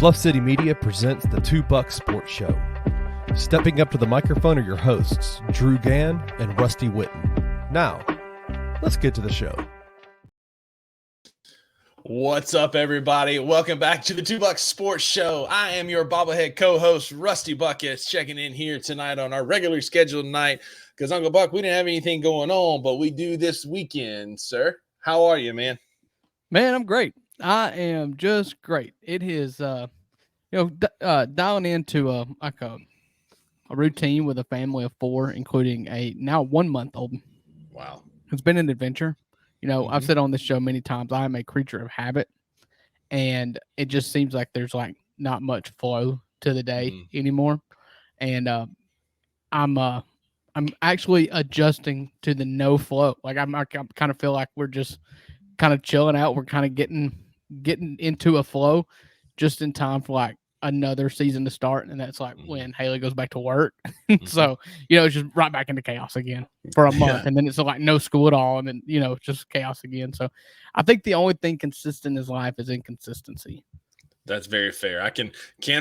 Bluff City Media presents the Two Buck Sports Show. Stepping up to the microphone are your hosts, Drew Gann and Rusty Witten. Now, let's get to the show. What's up, everybody? Welcome back to the Two Buck Sports Show. I am your bobblehead co-host, Rusty Buckets, checking in here tonight on our regular scheduled night because, Uncle Buck, we didn't have anything going on, but we do this weekend, sir. How are you, man? Man, I'm great. I am just great. It is, dialing into a routine with a family of four, including a now 1 month old. Wow. It's been an adventure. I've said on this show many times, I am a creature of habit, and it just seems like there's like not much flow to the day anymore. And I'm actually adjusting to the no flow. Like I kind of feel like we're just kind of chilling out. We're kind of getting into a flow just in time for like another season to start, and that's like when Haley goes back to work. So it's just right back into chaos again for a month, and then it's like no school at all, and then just chaos again. So I think the only thing consistent in life is inconsistency. That's very fair. I can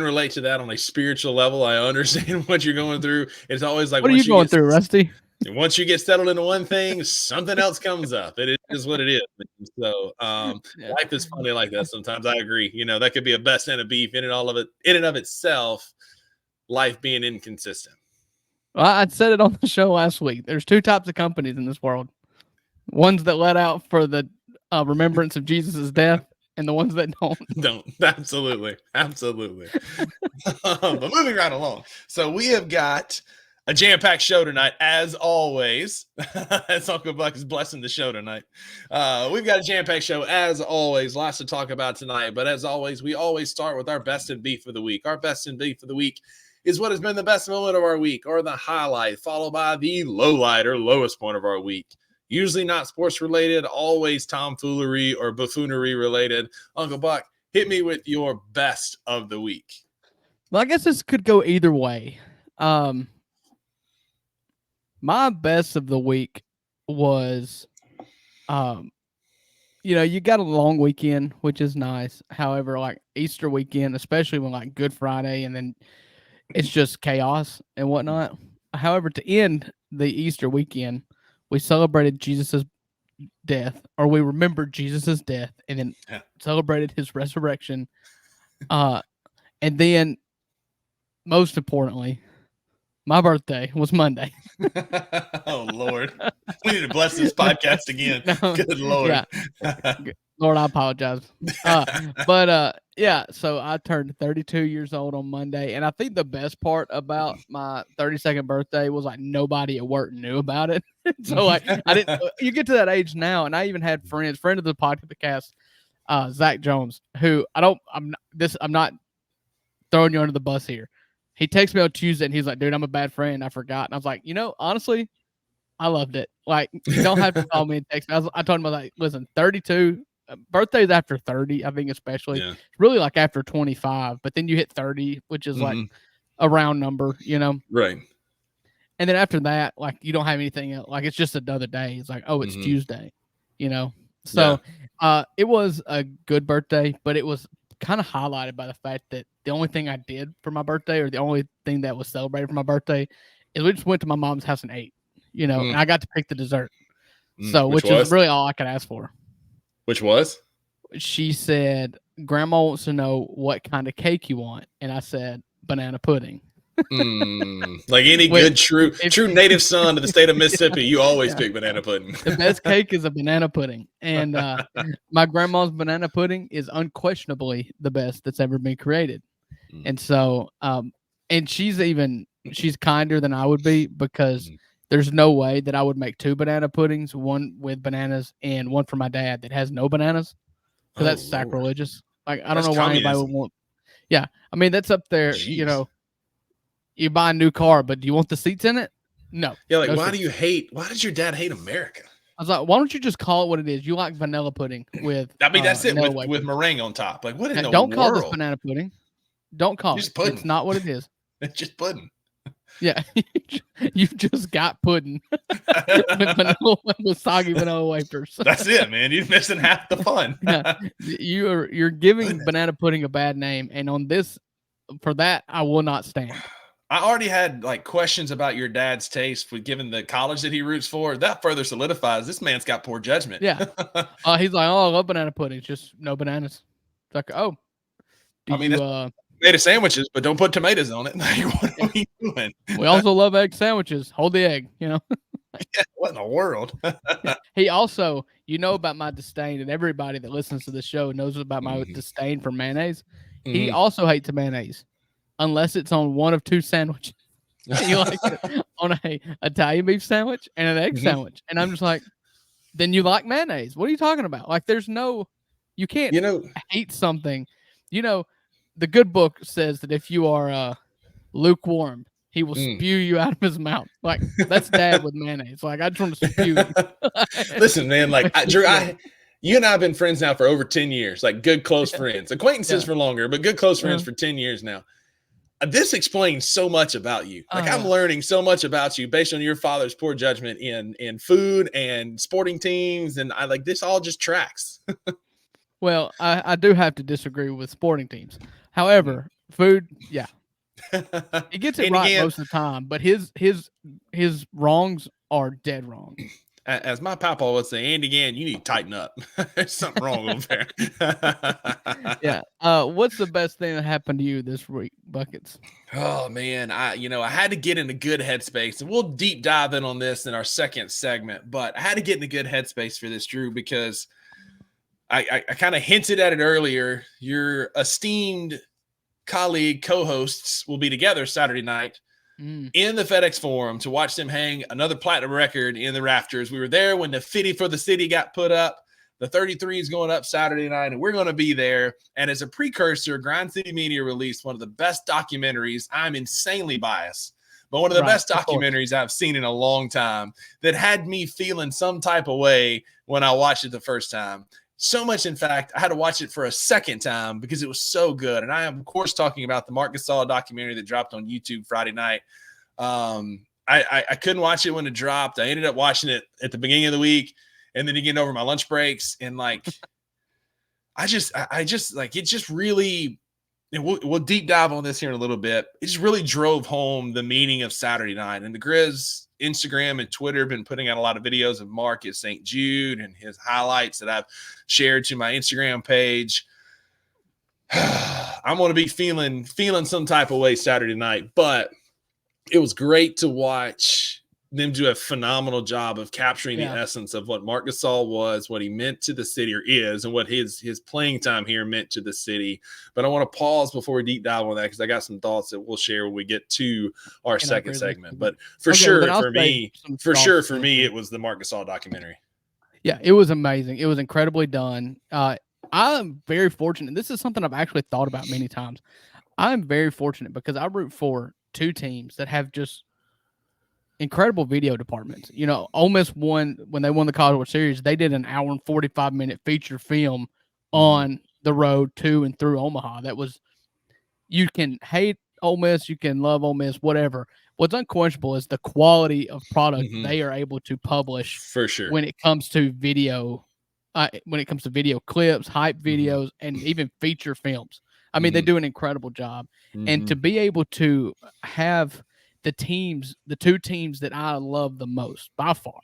relate to that on a spiritual level. I understand what you're going through. It's always like, what are you going through, Rusty? Once you get settled into one thing, something else comes up. It is what it is. So life is funny like that sometimes. I agree. That could be a best and a beef in and of itself, life being inconsistent. Well, I said it on the show last week. There's two types of companies in this world. Ones that let out for the remembrance of Jesus' death, and the ones that don't. Absolutely. But moving right along. So we have got a jam-packed show tonight, as always. As Uncle Buck is blessing the show tonight. We've got a jam-packed show, as always. Lots to talk about tonight. But as always, we always start with our best and beef of the week. Our best and beef of the week is what has been the best moment of our week, or the highlight, followed by the low light or lowest point of our week. Usually not sports related, always tomfoolery or buffoonery related. Uncle Buck, hit me with your best of the week. Well, I guess this could go either way. My best of the week was, you got a long weekend, which is nice. However, like Easter weekend, especially when like Good Friday, and then it's just chaos and whatnot. However, to end the Easter weekend, we celebrated Jesus' death, or we remembered Jesus' death, and then celebrated his resurrection. And then, most importantly, my birthday was Monday. Oh, Lord. We need to bless this podcast again. No, good Lord. Yeah. Lord, I apologize. So I turned 32 years old on Monday, and I think the best part about my 32nd birthday was like nobody at work knew about it. So like I didn't. You get to that age now, and I even had friend of the podcast, Zach Jones, who I'm not throwing you under the bus here. He texted me on Tuesday, and he's like, "Dude, I'm a bad friend. I forgot." And I was like, honestly, I loved it. Like, you don't have to call me and text me. I told him, I was like, listen, 32. Birthdays after 30, I think especially. Yeah. Really like after 25, but then you hit 30, which is like a round number, Right. And then after that, like you don't have anything else. Like it's just another day. It's like, oh, it's Tuesday, So it was a good birthday, but it was kind of highlighted by the fact that the only thing I did for my birthday, or the only thing that was celebrated for my birthday, is we just went to my mom's house and ate, and I got to pick the dessert. Which is really all I could ask for. Which was? She said, Grandma wants to know what kind of cake you want. And I said, banana pudding. Like any good, true native son of the state of Mississippi, you always pick banana pudding. The best cake is a banana pudding. And my grandma's banana pudding is unquestionably the best that's ever been created. And so, and she's kinder than I would be, because there's no way that I would make two banana puddings, one with bananas and one for my dad that has no bananas. Because that's sacrilegious. Like, I don't know why anybody would want. Yeah. I mean, that's up there. Jeez. You buy a new car, but do you want the seats in it? No. Yeah. Like, why does your dad hate America? I was like, why don't you just call it what it is? You like vanilla pudding with. I mean, that's it, with meringue on top. Like, what in the don't world? Call this banana pudding. Don't call it. Pudding. It's not what it is. It's just pudding. Yeah, you just got pudding with soggy vanilla wafers. That's it, man. You're missing half the fun. Yeah, you're giving banana pudding a bad name, and on this, for that, I will not stand. I already had like questions about your dad's taste given the college that he roots for. That further solidifies this man's got poor judgment. Yeah, he's like, oh, I love banana pudding. It's just no bananas. It's like, oh, tomato sandwiches, but don't put tomatoes on it. Like, what are we doing? We also love egg sandwiches. Hold the egg, Yeah, what in the world? He also, about my disdain, and everybody that listens to the show knows about my disdain for mayonnaise. He also hates mayonnaise unless it's on one of two sandwiches. He likes it on a Italian beef sandwich and an egg sandwich. And I'm just like, then you like mayonnaise. What are you talking about? Like, you can't hate something. The good book says that if you are lukewarm, he will spew you out of his mouth. Like, that's Dad with mayonnaise. Like, I just want to spew you. Listen, man, like, Drew, you and I have been friends now for over 10 years, like good, close friends, acquaintances for longer, but good, close friends for 10 years now. This explains so much about you. Like, I'm learning so much about you based on your father's poor judgment in food and sporting teams. And I like this all just tracks. Well, I do have to disagree with sporting teams. However, food, yeah. He gets it right most of the time, but his wrongs are dead wrong. As my papa would say, Andy Gann, you need to tighten up. There's something wrong over there. Yeah. What's the best thing that happened to you this week, Buckets? Oh man, I had to get in a good headspace, and we'll deep dive in on this in our second segment. But I had to get in a good headspace for this, Drew, because I kind of hinted at it earlier. Your esteemed colleague co-hosts will be together Saturday night in the FedEx Forum to watch them hang another platinum record in the rafters. We were there when the 50 for the city got put up. The 33 is going up Saturday night, and we're going to be there. And as a precursor, Grind City Media released one of the best documentaries. I'm insanely biased, but one of the best documentaries I've seen in a long time that had me feeling some type of way when I watched it the first time. So much, in fact, I had to watch it for a second time because it was so good. And I am, of course, talking about the Marc Gasol documentary that dropped on YouTube Friday night. I couldn't watch it when it dropped. I ended up watching it at the beginning of the week and then again over my lunch breaks. And like, I just like, it just really, and we'll deep dive on this here in a little bit. It just really drove home the meaning of Saturday night. And the Grizz Instagram and Twitter have been putting out a lot of videos of Mark at St. Jude and his highlights that I've shared to my Instagram page. I'm going to be feeling some type of way Saturday night, but it was great to watch them do a phenomenal job of capturing the essence of what Marc Gasol was, what he meant to the city or is, and what his playing time here meant to the city. But I want to pause before we deep dive on that because I got some thoughts that we'll share when we get to our second segment. But for me, it was the Marc Gasol documentary. Yeah, it was amazing. It was incredibly done. I'm very fortunate. This is something I've actually thought about many times. I'm very fortunate because I root for two teams that have just incredible video departments. Ole Miss when they won the College World Series, they did an hour and 45-minute feature film on the road to and through Omaha. That was, you can hate Ole Miss, you can love Ole Miss, whatever. What's unquestionable is the quality of product they are able to publish for sure when it comes to video, clips, hype videos, and even feature films. I mean, they do an incredible job. And to be able to have the two teams that I love the most by far.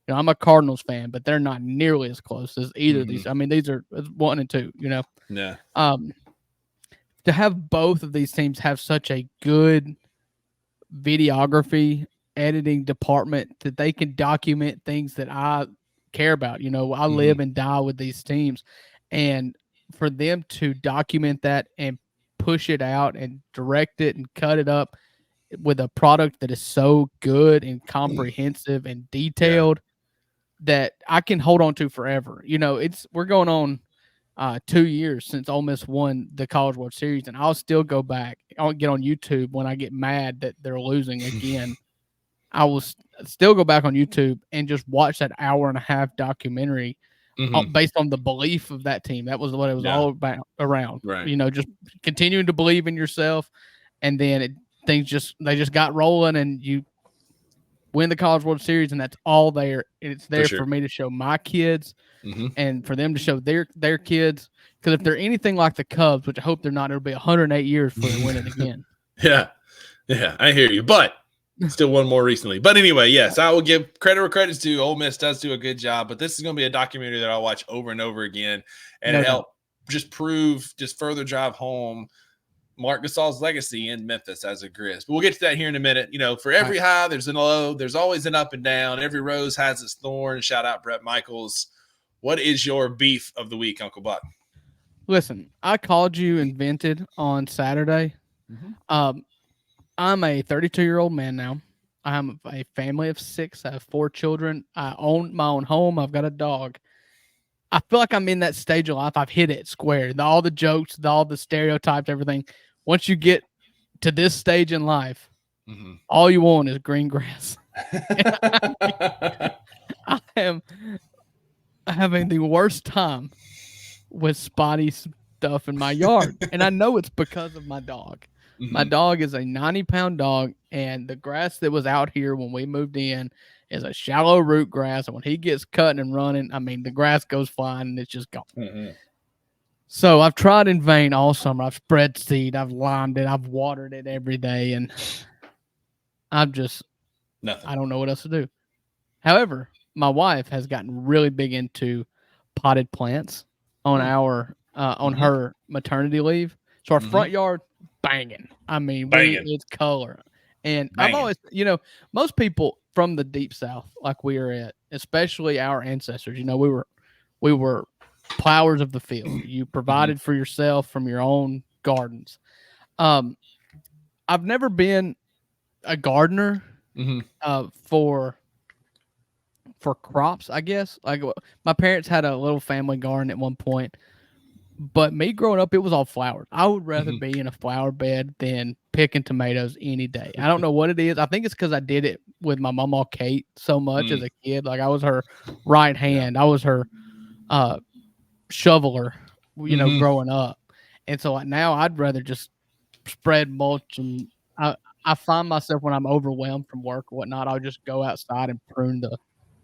I'm a Cardinals fan, but they're not nearly as close as either of these. I mean, these are 1 and 2, Yeah. To have both of these teams have such a good videography, editing department that they can document things that I care about. I live and die with these teams. And for them to document that and push it out and direct it and cut it up with a product that is so good and comprehensive and detailed that I can hold on to forever. We're going on 2 years since Ole Miss won the College World Series, and I'll still go back. I'll get on YouTube when I get mad that they're losing again. I will still go back on YouTube and just watch that hour-and-a-half documentary based on the belief of that team. That was what it was all about around. Right. Just continuing to believe in yourself, and then they just got rolling, and you win the College World Series, and that's all there. It's there for me to show my kids and for them to show their kids. Because if they're anything like the Cubs, which I hope they're not, it'll be 108 years before they win it again. Yeah, I hear you. But still one more recently. But anyway, yes, I will give credit where credit's due. Ole Miss does do a good job. But this is going to be a documentary that I'll watch over and over again. And it help just further drive home Marc Gasol's legacy in Memphis as a Grizz. But we'll get to that here in a minute. For every high, there's a low. There's always an up and down. Every rose has its thorn. Shout out Brett Michaels. What is your beef of the week, Uncle Buck? Listen, I called you invented on Saturday. I'm a 32-year-old man now. I have a family of 6. I have 4 children. I own my own home. I've got a dog. I feel like I'm in that stage of life. I've hit it square. All the jokes, all the stereotypes, everything. Once you get to this stage in life, all you want is green grass. I am having the worst time with spotty stuff in my yard. And I know it's because of my dog. My dog is a 90-pound dog, and the grass that was out here when we moved in is a shallow root grass. And when he gets cutting and running, the grass goes flying and it's just gone. So I've tried in vain all summer. I've spread seed. I've limed it. I've watered it every day. And I'm just, nothing. I don't know what else to do. However, my wife has gotten really big into potted plants on on her maternity leave. So our front yard, banging. It's color. And banging. I've always, most people from the deep South, like we are at, especially our ancestors, we were plowers of the field. You provided for yourself from your own gardens. I've never been a gardener for crops, I guess. Like my parents had a little family garden at one point, but me growing up, it was all flowers. I would rather be in a flower bed than picking tomatoes any day. I don't know what it is. I think it's because I did it with my mama Kate so much as a kid. Like I was her right hand. I was her shoveler, growing up. And so now I'd rather just spread mulch, and I find myself when I'm overwhelmed from work or whatnot, I'll just go outside and prune the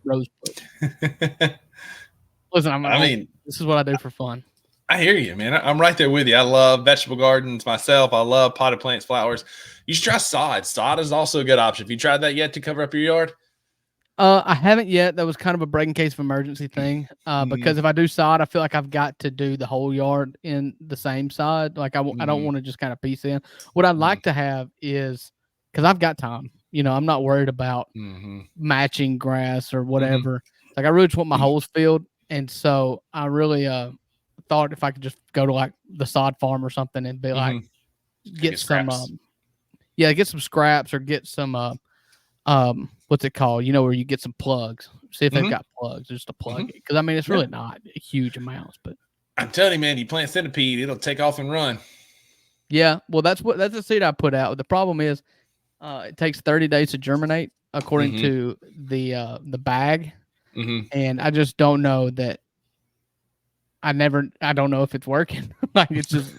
rose bush. Listen, this is what I do for fun. I hear you, man. I'm right there with you. I love vegetable gardens myself. I love potted plants, flowers. You should try sod. Sod is also a good option. Have you tried that yet to cover up your yard? I haven't yet. That was kind of a break in case of emergency thing. Because if I do sod, I feel like I've got to do the whole yard in the same sod. Like I don't want to just kind of piece in. What I'd like to have is, because I've got time, I'm not worried about matching grass or whatever. Like I really just want my holes filled. And so I really thought if I could just go to like the sod farm or something and be like, get some scraps or get some what's it called? Where you get some plugs. See if they've got plugs just to plug it. Because it's really not huge amounts, but I'm telling you, man, you plant centipede, it'll take off and run. Yeah, well, that's the seed I put out. The problem is, it takes 30 days to germinate according to the bag, and I just don't know that. I don't know if it's working. Like it's just,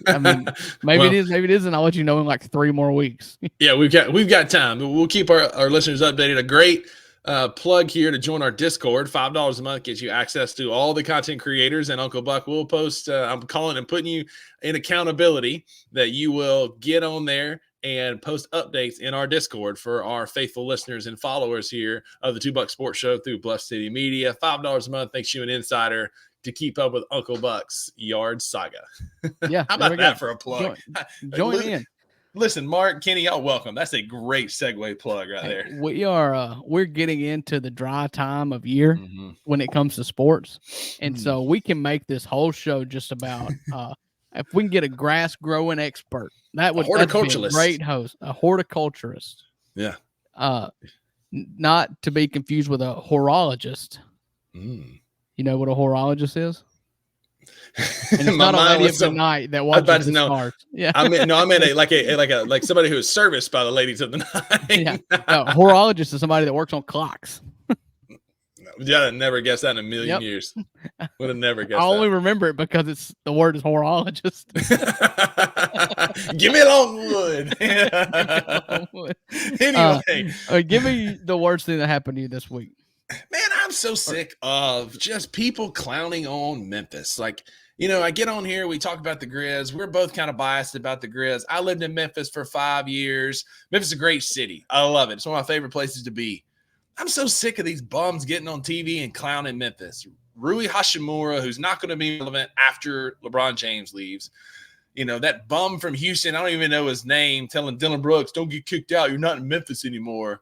maybe it is, maybe it isn't. I'll let you know in like 3 more weeks. Yeah, we've got time. We'll keep our listeners updated. A great plug here to join our Discord. $5 a month gets you access to all the content creators, and Uncle Buck will post. I'm calling and putting you in accountability that you will get on there and post updates in our Discord for our faithful listeners and followers here of the 2 Buck Sports Show through Bluff City Media. $5 a month makes you an insider to keep up with Uncle Buck's yard saga. Yeah. How about that for a plug? Join in. Listen, Mark, Kenny, y'all welcome. That's a great segue plug right there. We're getting into the dry time of year when it comes to sports. And so we can make this whole show just about if we can get a grass growing expert, that would be a great host, a horticulturist. Yeah. Not to be confused with a horologist. You know what a horologist is? And it's not a lady of the night that watches the stars. Yeah, I meant like somebody who is serviced by the ladies of the night. Yeah, no, horologist is somebody that works on clocks. Yeah, I'd never guessed that in a million years. Would have never guessed I only that. remember it because the word is horologist. Give me Longwood. Anyway, give me the worst thing that happened to you this week. Man, I'm so sick of just people clowning on Memphis. Like, I get on here, we talk about the Grizz. We're both kind of biased about the Grizz. I lived in Memphis for 5 years. Memphis is a great city. I love it. It's one of my favorite places to be. I'm so sick of these bums getting on TV and clowning Memphis. Rui Hashimura, who's not going to be relevant after LeBron James leaves. That bum from Houston, I don't even know his name, telling Dylan Brooks, don't get kicked out. You're not in Memphis anymore.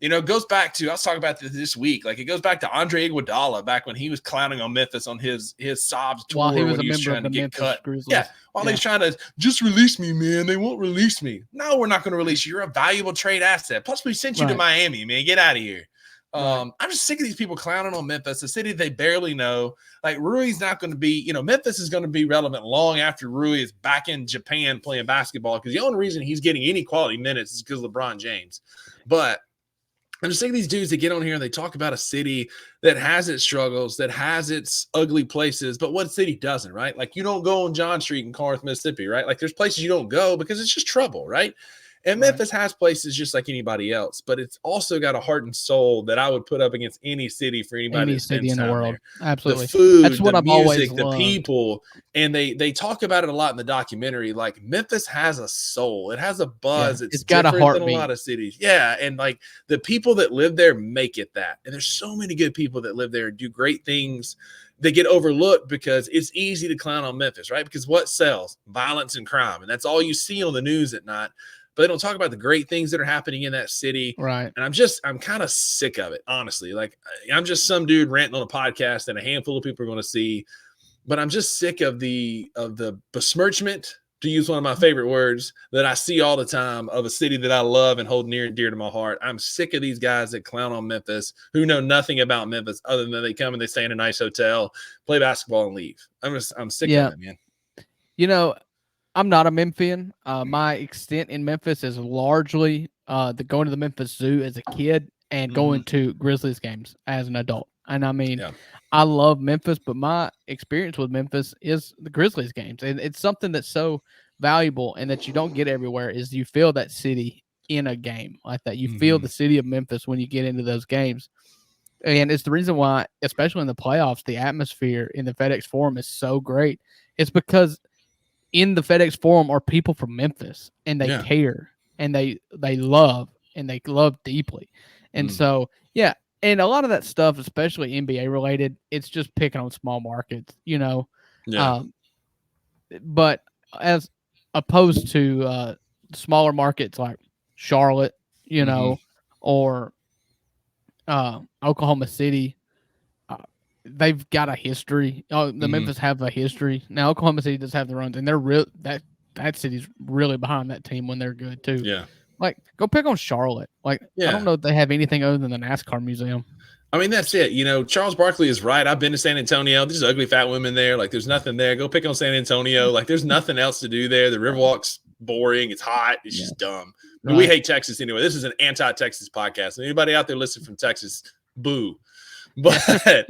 It goes back to, I was talking about this week, like it goes back to Andre Iguodala back when he was clowning on Memphis on his Sobs tour while he was when a he was member trying of the to get Memphis cut. Grizzlies. Yeah, while he's trying to just release me, man. They won't release me. No, we're not going to release you. You're a valuable trade asset. Plus, we sent you to Miami, man. Get out of here. I'm just sick of these people clowning on Memphis, a city they barely know. Like Rui's not going to be, Memphis is going to be relevant long after Rui is back in Japan playing basketball because the only reason he's getting any quality minutes is because of LeBron James. But I'm just sick of these dudes that get on here and they talk about a city that has its struggles, that has its ugly places, but what city doesn't, right? Like you don't go on John Street in Corinth, Mississippi, right? Like there's places you don't go because it's just trouble, right? And Memphis has places just like anybody else, but it's also got a heart and soul that I would put up against any city for anybody that spends in the time world. there. Absolutely. The food, that's what the I've music, always the loved. people, and they talk about it a lot in the documentary. Like Memphis has a soul. It has a buzz. It's got a heartbeat than a lot of cities. Yeah, and like the people that live there make it that. And there's so many good people that live there and do great things. They get overlooked because it's easy to clown on Memphis, right? Because what sells? Violence and crime. And that's all you see on the news at night. But they don't talk about the great things that are happening in that city. Right. And I'm kind of sick of it, honestly. Like I'm just some dude ranting on a podcast that a handful of people are going to see. But I'm just sick of the besmirchment, to use one of my favorite words, that I see all the time of a city that I love and hold near and dear to my heart. I'm sick of these guys that clown on Memphis who know nothing about Memphis other than they come and they stay in a nice hotel, play basketball, and leave. I'm sick of it, man. I'm not a Memphian. My extent in Memphis is largely going to the Memphis Zoo as a kid and going to Grizzlies games as an adult. And I mean, I love Memphis, but my experience with Memphis is the Grizzlies games. And it's something that's so valuable and that you don't get everywhere is you feel that city in a game like that. You feel the city of Memphis when you get into those games. And it's the reason why, especially in the playoffs, the atmosphere in the FedEx Forum is so great. It's because in the FedEx Forum are people from Memphis and they care and they love deeply. And so, and a lot of that stuff, especially NBA related, it's just picking on small markets, but as opposed to smaller markets like Charlotte, or Oklahoma City, they've got a history. The Memphis have a history. Now Oklahoma City does have their own, and they're real. That city's really behind that team when they're good too. Yeah, like go pick on Charlotte. Like I don't know if they have anything other than the NASCAR museum. I mean, that's it. Charles Barkley is right. I've been to San Antonio. There's ugly fat women there. Like there's nothing there. Go pick on San Antonio. Like there's nothing else to do there. The Riverwalk's boring. It's hot. It's just dumb. But we hate Texas anyway. This is an anti-Texas podcast. Anybody out there listening from Texas, boo. But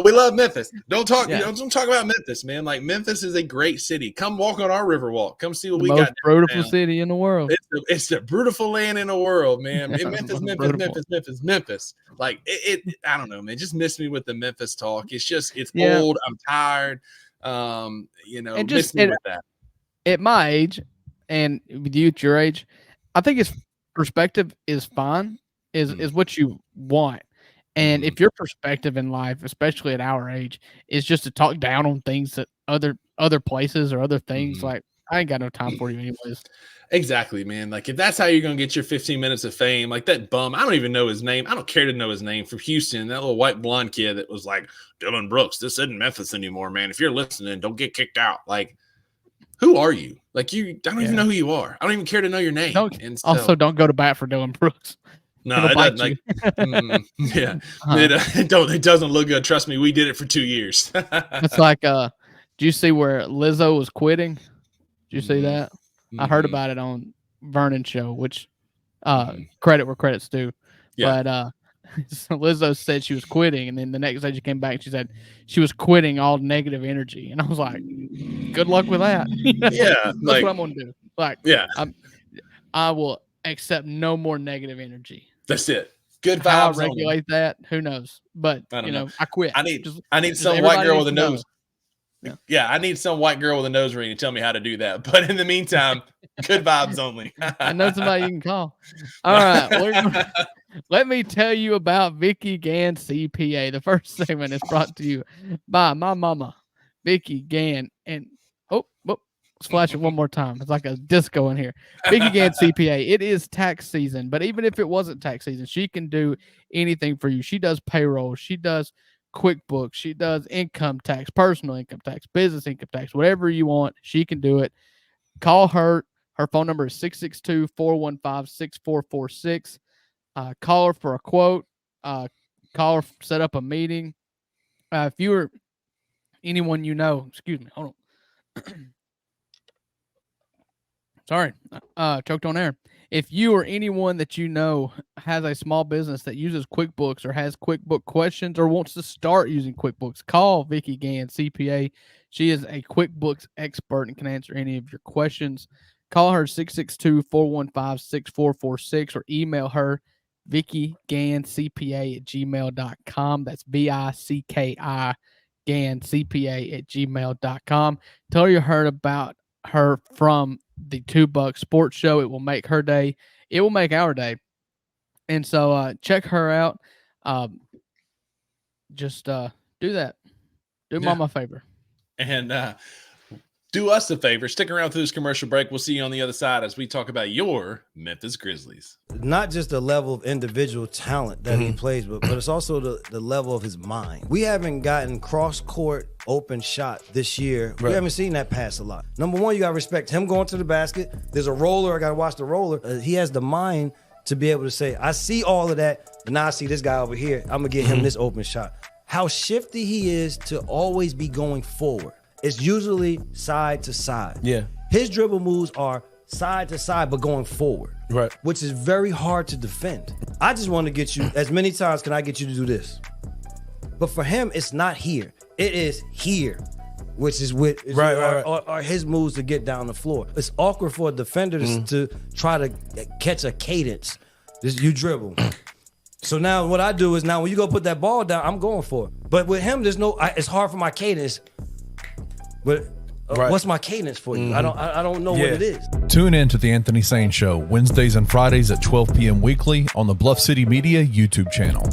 we love Memphis. Don't talk about Memphis, man. Like Memphis is a great city. Come walk on our Riverwalk. Come see what we got. The most beautiful city in the world. It's the beautiful land in the world, man. Memphis. Like it I don't know, man. Just miss me with the Memphis talk. It's old. I'm tired. Miss me with that. At my age, and with you at your age, I think it's perspective is fine. Is what you want. And if your perspective in life, especially at our age, is just to talk down on things that other places or other things, like I ain't got no time for you anyways. Exactly, man. Like if that's how you're going to get your 15 minutes of fame, like that bum, I don't even know his name. I don't care to know his name, from Houston, that little white blonde kid that was like, Dylan Brooks, this isn't Memphis anymore, man. If you're listening, don't get kicked out. Like, who are you? Like I don't even know who you are. I don't even care to know your name. Also, don't go to bat for Dylan Brooks. No, it doesn't. Like, it doesn't look good. Trust me, we did it for 2 years. It's like, do you see where Lizzo was quitting? Did you see that? I heard about it on Vernon's show, which credit where credit's due. Yeah. But So Lizzo said she was quitting, and then the next day she came back and she said she was quitting all negative energy. And I was like, good luck with that. Yeah, That's like, what I'm gonna do. Like, yeah, I will accept no more negative energy. that's it. Good vibes. How I regulate that, who knows? But I don't know. I quit. I need some white everybody girl needs with a to know. nose. Yeah, I need some white girl with a nose ring to tell me how to do that. But in the meantime, good vibes only. I know somebody you can call. All right. Let me tell you about Vicky Gann CPA. The first segment is brought to you by my mama, Vicky Gann. And let's flash it one more time. It's like a disco in here. Vicky Gann CPA. It is tax season, but even if it wasn't tax season, she can do anything for you. She does payroll. She does QuickBooks. She does income tax, personal income tax, business income tax, whatever you want. She can do it. Call her. Her phone number is 662-415-6446. Call her for a quote. Call her, set up a meeting. If you or anyone you know, excuse me, hold on. Sorry, choked on air. If you or anyone that you know has a small business that uses QuickBooks or has QuickBook questions or wants to start using QuickBooks, call Vicky Gann, CPA. She is a QuickBooks expert and can answer any of your questions. Call her 662-415-6446 or email her VickyGannCPA@gmail.com. That's VICKI GannCPA@gmail.com. Tell her you heard about her from the $2 Sports Show. It will make her day. It will make our day. And so check her out. Just do that. Do mama a favor. And do us a favor. Stick around through this commercial break. We'll see you on the other side as we talk about your Memphis Grizzlies. Not just the level of individual talent that he plays, but it's also the level of his mind. We haven't gotten cross-court open shot this year. Right. We haven't seen that pass a lot. Number one, you got to respect him going to the basket. There's a roller. I got to watch the roller. He has the mind to be able to say, I see all of that, and now I see this guy over here. I'm going to get him this open shot. How shifty he is to always be going forward. It's usually side to side. Yeah. His dribble moves are side to side, but going forward. Right. Which is very hard to defend. I just want to get you, as many times can I get you to do this? But for him, it's not here. It is here, which is what are his moves to get down the floor. It's awkward for a defender to try to catch a cadence. You dribble. So now what I do is when you go put that ball down, I'm going for it. But with him, it's hard for my cadence. But what's my cadence for you? I don't know what it is. Tune in to the Anthony Sane Show Wednesdays and Fridays at 12 p.m. weekly on the Bluff City Media YouTube channel.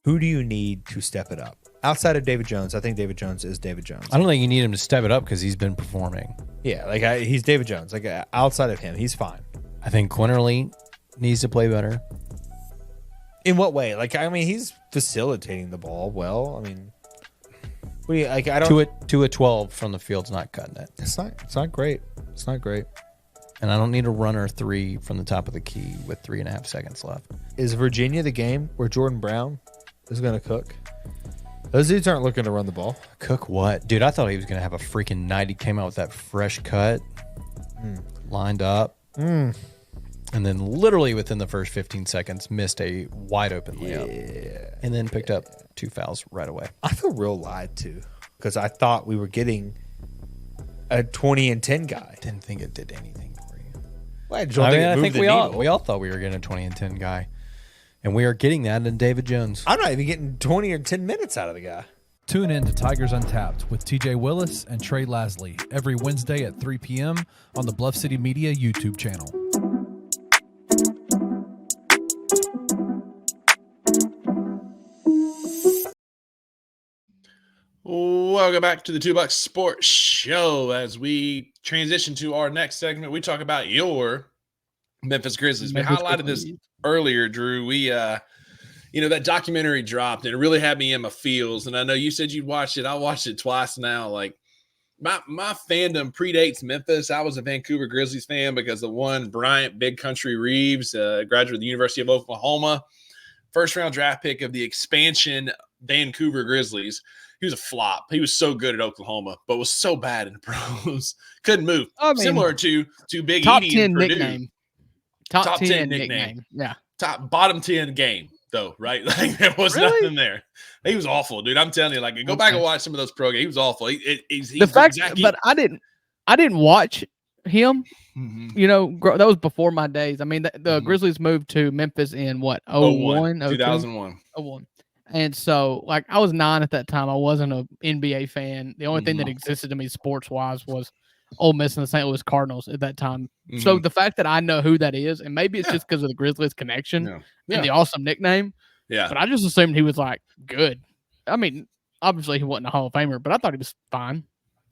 Who do you need to step it up? Outside of David Jones, I think David Jones is David Jones. I don't think you need him to step it up because he's been performing. Yeah, he's David Jones. Outside of him, he's fine. I think Quinterly needs to play better. In what way? He's facilitating the ball well. What do you I don't. To a 12 from the field's not cutting it. It's not great. It's not great. And I don't need a runner three from the top of the key with 3.5 seconds left. Is Virginia the game where Jordan Brown is going to cook? Those dudes aren't looking to run the ball. Cook what? Dude, I thought he was going to have a freaking night. He came out with that fresh cut, lined up. And then literally within the first 15 seconds, missed a wide open layup. And then picked up 2 fouls right away. I feel real lied to because I thought we were getting a 20 and 10 guy. Didn't think it did anything for you. Well, I think we all thought we were getting a 20 and 10 guy. And we are getting that in David Jones. I'm not even getting 20 or 10 minutes out of the guy. Tune in to Tigers Untapped with TJ Willis and Trey Lasley every Wednesday at 3 p.m. on the Bluff City Media YouTube channel. Welcome back to the $2 Sports Show. As we transition to our next segment, we talk about your Memphis Grizzlies. We highlighted this earlier, Drew. We, that documentary dropped, and it really had me in my feels. And I know you said you'd watched it. I watched it twice now. Like, my fandom predates Memphis. I was a Vancouver Grizzlies fan because of one Bryant Big Country Reeves, graduate of the University of Oklahoma, first-round draft pick of the expansion Vancouver Grizzlies. he was a flop. He was so good at Oklahoma, but was so bad in the pros. Couldn't move. I mean, Similar to Big top Edie 10 in Purdue. nickname. Top 10 nickname. Yeah. Bottom 10 game though, right? Like there was nothing there. He was awful, dude. I'm telling you, like go back and watch some of those pro games. He was awful. He's the fact, but I didn't watch him. Mm-hmm. You know, that was before my days. I mean, the Grizzlies moved to Memphis in what, 01? 2001. 01. And so, like, I was 9 at that time. I wasn't an NBA fan. The only thing that existed to me sports-wise was Ole Miss and the St. Louis Cardinals at that time. Mm-hmm. So the fact that I know who that is, and maybe it's just because of the Grizzlies connection and the awesome nickname. Yeah. But I just assumed he was, like, good. I mean, obviously he wasn't a Hall of Famer, but I thought he was fine.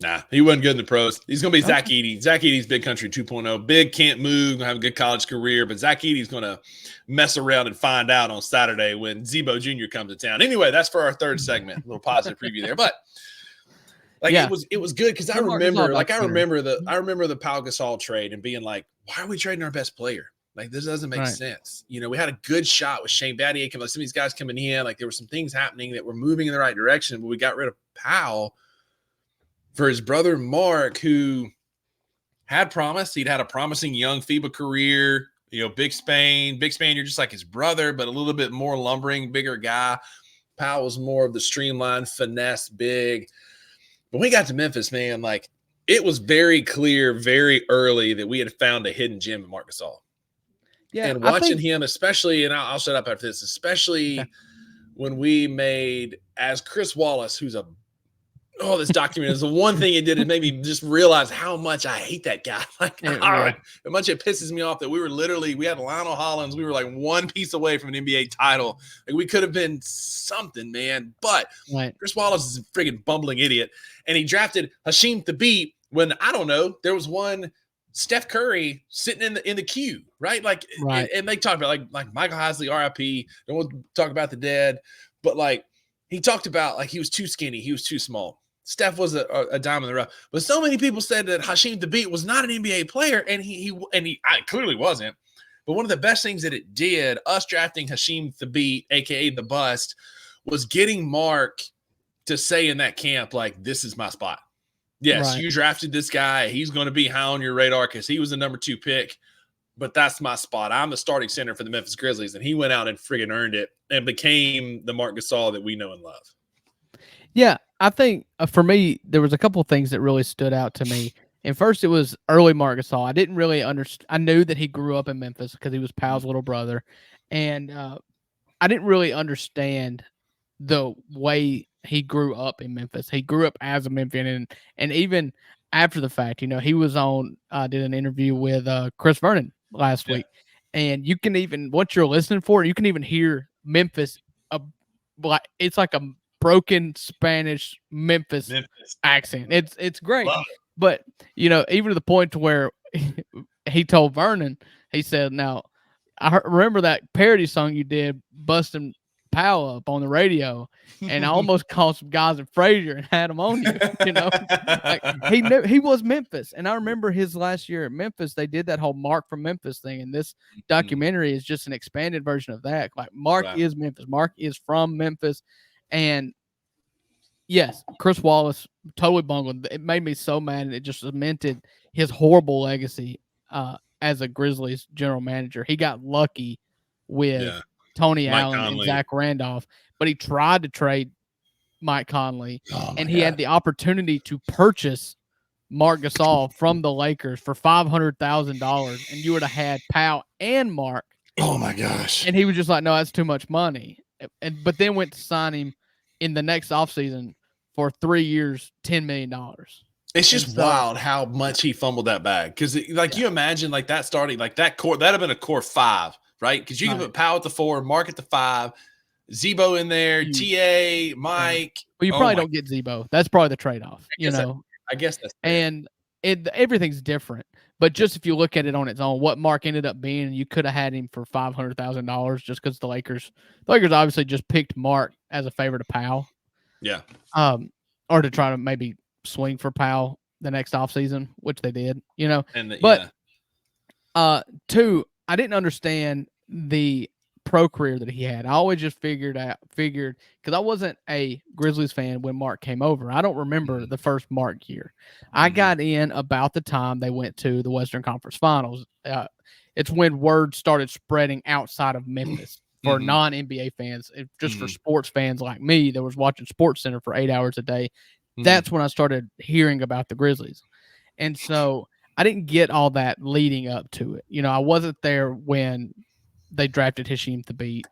Nah, he wasn't good in the pros. He's going to be Zach Edey. Zach Edey's Big Country 2.0. Big, can't move, going to have a good college career, but Zach Edey's going to mess around and find out on Saturday when Zebo Jr. comes to town. Anyway, that's for our third segment. A little positive preview there. But it was good because I remember the Pau Gasol trade and being like, why are we trading our best player? Like, this doesn't make sense. You know, we had a good shot with Shane Battier. Like, some of these guys coming in, like there were some things happening that were moving in the right direction, but we got rid of Powell for his brother Mark, who had promised. He'd had a promising young FIBA career. You know, Big Spain, you're just like his brother, but a little bit more lumbering, bigger guy. Powell was more of the streamlined, finesse, big. But when we got to Memphis, man, like it was very clear very early that we had found a hidden gem in Marc Gasol. Yeah, and watching him, especially, and I'll shut up after this, especially when we made, as Chris Wallace, who's this document is the one thing it did. It made me just realize how much I hate that guy. Like, how much it pisses me off that we had Lionel Hollins. We were like one piece away from an NBA title. Like we could have been something, man. But Chris Wallace is a friggin' bumbling idiot. And he drafted Hasheem Thabeet when, I don't know, there was one Steph Curry sitting in the queue, right? Like, and they talked about like Michael Heisley, RIP. Don't want to talk about the dead, but like he talked about like he was too skinny, he was too small. Steph was a dime in the rough, but so many people said that Hasheem Thabeet was not an NBA player, and he clearly wasn't. But one of the best things that it did, us drafting Hasheem Thabeet, aka the Bust, was getting Mark to say in that camp, like, this is my spot. Yes, you drafted this guy. He's going to be high on your radar because he was the number 2 pick, but that's my spot. I'm the starting center for the Memphis Grizzlies, and he went out and friggin' earned it and became the Marc Gasol that we know and love. Yeah, I think for me, there was a couple of things that really stood out to me. And first, it was early Marc Gasol. I didn't really understand. I knew that he grew up in Memphis because he was Powell's little brother. And I didn't really understand the way he grew up in Memphis. He grew up as a Memphian. And even after the fact, you know, he was on, did an interview with Chris Vernon last week. And you can even, what you're listening for, you can even hear Memphis. It's like a broken Spanish Memphis accent. It's great. But, you know, even to the point to where he told Vernon, he said, now, I remember that parody song you did, busting Powell up on the radio, and I almost called some guys at Frazier and had them on you, you know. Like, he knew he was Memphis. And I remember his last year at Memphis, they did that whole Mark from Memphis thing, and this documentary is just an expanded version of that. Like, Mark is Memphis. Mark is from Memphis. And yes, Chris Wallace totally bungled. It made me so mad, and it just cemented his horrible legacy as a Grizzlies general manager. He got lucky with Tony Allen and Zach Randolph, but he tried to trade Mike Conley, and he had the opportunity to purchase Marc Gasol from the Lakers for $500,000, and you would have had Powell and Mark. Oh my gosh! And he was just like, "No, that's too much money." But then went to sign him in the next offseason for 3 years, $10 million. It's just wild how much he fumbled that bag. Because, you imagine, like, that starting, like, that core, that would have been a core 5, right? Because you can put Powell at the 4, Mark at the 5, Zebo in there, TA, Mike. Well, you probably don't get Zebo. That's probably the trade-off, you know. I guess that's fair. And everything's different. But just if you look at it on its own, what Mark ended up being, you could have had him for $500,000 just because the Lakers obviously just picked Mark as a favor to Powell. Yeah. Or to try to maybe swing for Powell the next offseason, which they did, you know. Two, I didn't understand the pro career that he had. I always just figured because I wasn't a Grizzlies fan when Mark came over. I don't remember the first Mark year. I got in about the time they went to the Western Conference Finals. It's when word started spreading outside of Memphis for non-NBA fans, just for sports fans like me that was watching SportsCenter for 8 hours a day. That's when I started hearing about the Grizzlies. And so I didn't get all that leading up to it. I wasn't there when they drafted Hashim Thabit.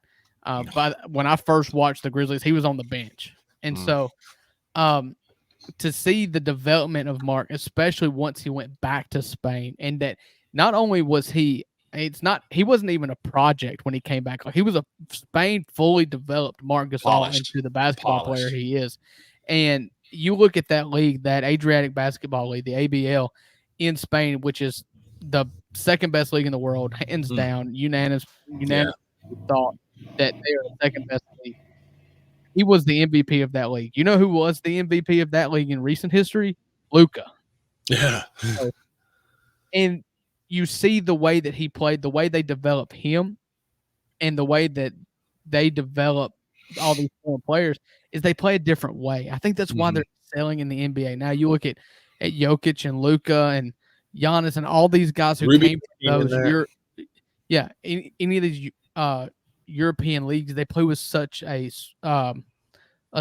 But when I first watched the Grizzlies, he was on the bench. And so to see the development of Mark, especially once he went back to Spain, and that not only was he wasn't even a project when he came back. Like, he was a Spain fully developed Marc Gasol into the basketball player he is. And you look at that league, that Adriatic Basketball League, the ABL in Spain, which is the second best league in the world, hands down, unanimous thought that they are the second best league. He was the MVP of that league. You know who was the MVP of that league in recent history? Luka. Yeah. And you see the way that he played, the way they develop him, and the way that they develop all these foreign players is they play a different way. I think that's why they're selling in the NBA. Now you look at Jokic and Luka and Giannis and all these guys who came from those any of these European leagues, they play with such a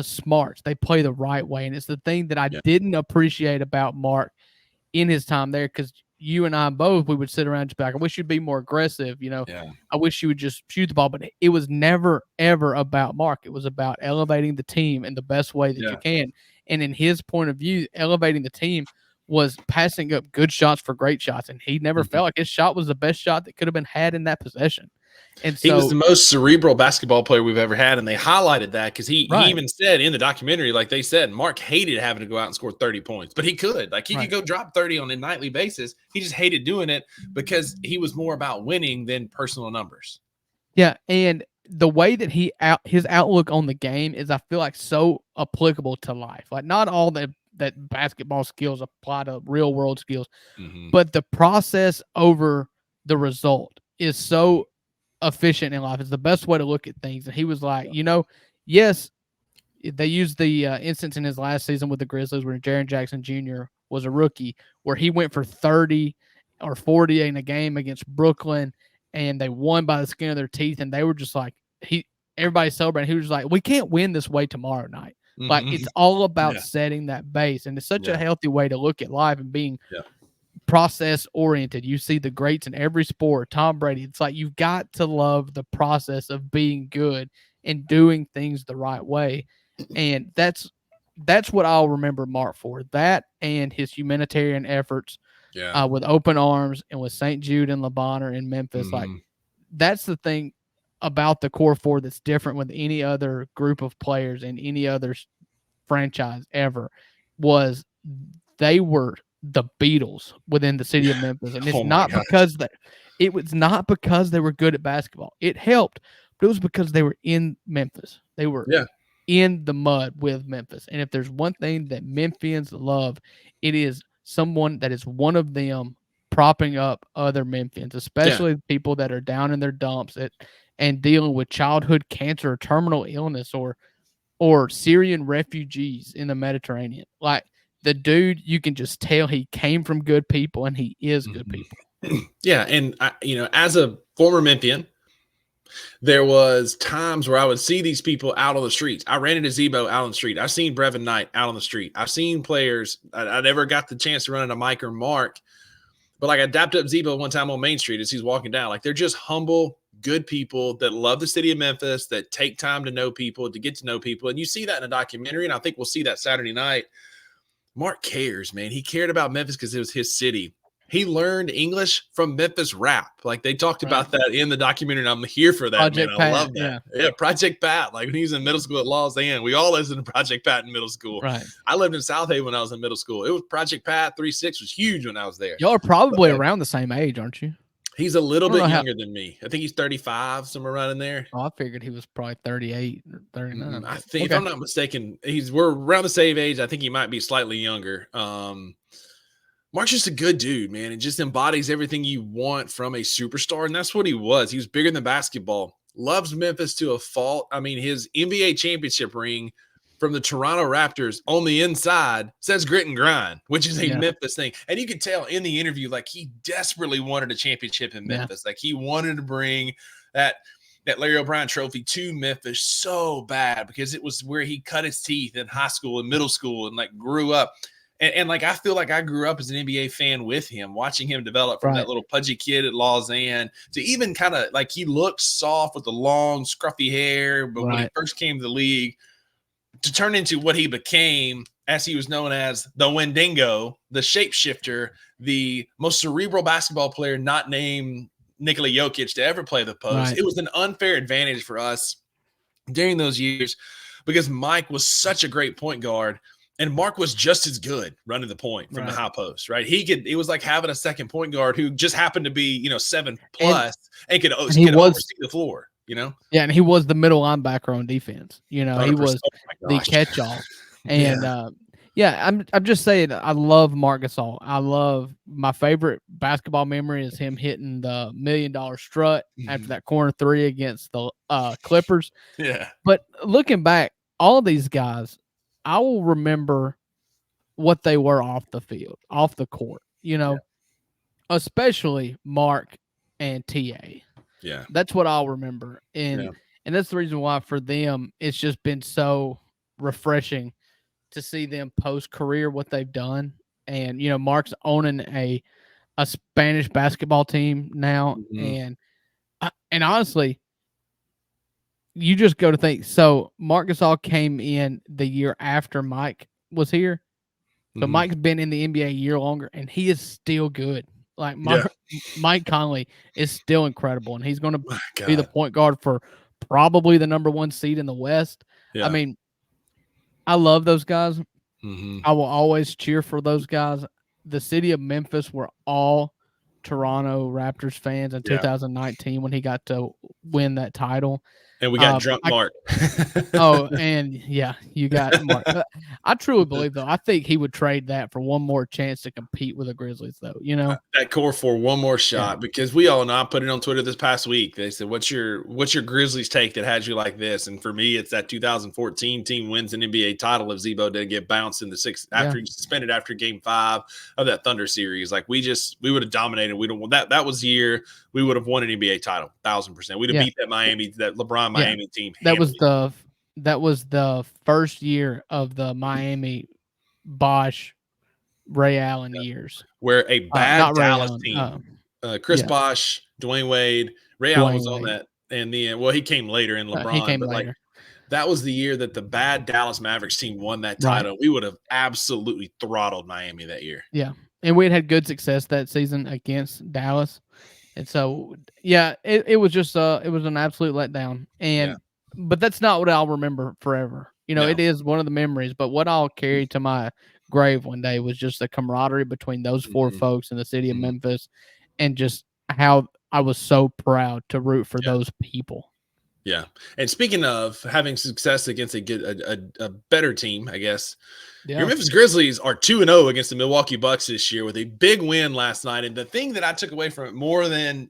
smarts. They play the right way. And it's the thing that I didn't appreciate about Mark in his time there, because you and I both, we would sit around and just be like, I wish you'd be more aggressive. I wish you would just shoot the ball. But it was never, ever about Mark. It was about elevating the team in the best way that you can. And in his point of view, elevating the team was passing up good shots for great shots. And he never felt like his shot was the best shot that could have been had in that possession. And so, he was the most cerebral basketball player we've ever had, and they highlighted that because he even said in the documentary, like they said, Mark hated having to go out and score 30 points, but he could. Like, he could go drop 30 on a nightly basis. He just hated doing it because he was more about winning than personal numbers. Yeah, and the way that his outlook on the game is, I feel like, so applicable to life. Like, not all that basketball skills apply to real world skills, but the process over the result is so efficient in life. It's the best way to look at things. And he was like, yes, they used the instance in his last season with the Grizzlies where Jaren Jackson Jr. was a rookie, where he went for 30 or 40 in a game against Brooklyn, and they won by the skin of their teeth. And they were just like, everybody celebrating. He was like, we can't win this way tomorrow night. Like, it's all about setting that base. And it's such a healthy way to look at life and being process oriented. You see the greats in every sport. Tom Brady. It's like, you've got to love the process of being good and doing things the right way. And that's what I'll remember Mark for. That and his humanitarian efforts with Open Arms and with St. Jude and Le Bonheur in Memphis. Like, that's the thing about the core four that's different with any other group of players in any other franchise ever, was they were the Beatles within the city of Memphis. And it's not because they were good at basketball. It helped, but it was because they were in Memphis. They were in the mud with Memphis. And if there's one thing that Memphians love, it is someone that is one of them propping up other Memphians, especially people that are down in their dumps and dealing with childhood cancer or terminal illness or Syrian refugees in the Mediterranean. Like, the dude, you can just tell he came from good people, and he is good people. Yeah, and as a former Memphian, there was times where I would see these people out on the streets. I ran into Zebo out on the street. I've seen Brevin Knight out on the street. I've seen players. I never got the chance to run into Mike or Mark, but like, I dapped up Zebo one time on Main Street as he's walking down. Like, they're just humble, good people that love the city of Memphis, that take time to know people, to get to know people. And you see that in a documentary, and I think we'll see that Saturday night. Mark cares, man. He cared about Memphis because it was his city. He learned English from Memphis rap. Like, they talked about that in the documentary, and I'm here for that, Project Pat, I love that. Yeah, Project Pat. Like, when he was in middle school at Lausanne, we all listened to Project Pat in middle school. Right. I lived in South Haven when I was in middle school. It was Project Pat. 3-6 was huge when I was there. Y'all are probably around the same age, aren't you? He's a little bit younger than me. I think he's 35, somewhere around in there. Oh, I figured he was probably 38 or 39. I think, if I'm not mistaken, we're around the same age. I think he might be slightly younger. Mark's just a good dude, man. It just embodies everything you want from a superstar, and that's what he was. He was bigger than basketball. loves Memphis to a fault. I mean, his NBA championship ring from the Toronto Raptors on the inside says grit and grind, which is a Memphis thing. And you could tell in the interview, like, he desperately wanted a championship in Memphis. Like, he wanted to bring that Larry O'Brien trophy to Memphis so bad because it was where he cut his teeth in high school and middle school and like grew up. And like, I feel like I grew up as an NBA fan with him, watching him develop from that little pudgy kid at Lausanne to even kind of like, he looked soft with the long scruffy hair. But when he first came to the league, to turn into what he became, as he was known as the Wendigo, the shapeshifter, the most cerebral basketball player not named Nikola Jokic to ever play the post. It was an unfair advantage for us during those years because Mike was such a great point guard. And Mark was just as good running the point from the high post, right? It was like having a second point guard who just happened to be, 7+ and could oversee the floor, Yeah, and he was the middle linebacker on defense. He was the catch-all. And I'm just saying, I love Marc Gasol. I love my favorite basketball memory is him hitting the $1 million strut after that corner three against the Clippers. Yeah. But looking back, all these guys, I will remember what they were off the field, off the court, especially Mark and TA. Yeah. That's what I'll remember. And that's the reason why for them, it's just been so refreshing to see them post-career, what they've done. And, Mark's owning a Spanish basketball team now. And honestly, you just go to think. So Marc Gasol came in the year after Mike was here. So Mike's been in the NBA a year longer, and he is still good. Like Mike Conley is still incredible, and he's going to be the point guard for probably the number 1 seed in the West. Yeah. I mean, I love those guys. I will always cheer for those guys. The city of Memphis were all Toronto Raptors fans in 2019 when he got to win that title. And we got drunk Mark. You got Mark. I truly believe, though, I think he would trade that for one more chance to compete with the Grizzlies, though. That core for one more shot, because we all know. I put it on Twitter this past week. They said, "What's your Grizzlies take that had you like this?" And for me, it's that 2014 team wins an NBA title if Zebo didn't get bounced in the sixth after he was suspended after Game 5 of that Thunder series. Like we would have dominated. We don't that was the year we would have won an NBA title, 1,000%. We'd have beat that LeBron Miami team. That was the first year of the Miami Bosh Ray Allen years, where a bad Dallas team, Chris Bosh, Dwayne Wade, Ray Allen was on that, and then he came later in LeBron. He came later. That was the year that the bad Dallas Mavericks team won that title. We would have absolutely throttled Miami that year. Yeah, and we had good success that season against Dallas. And so, it was just it was an absolute letdown. But that's not what I'll remember forever. It is one of the memories. But what I'll carry to my grave one day was just the camaraderie between those 4 folks in the city of Memphis, and just how I was so proud to root for those people. Yeah. And speaking of having success against a better team, I guess, your Memphis Grizzlies are 2-0 against the Milwaukee Bucks this year with a big win last night. And the thing that I took away from it more than,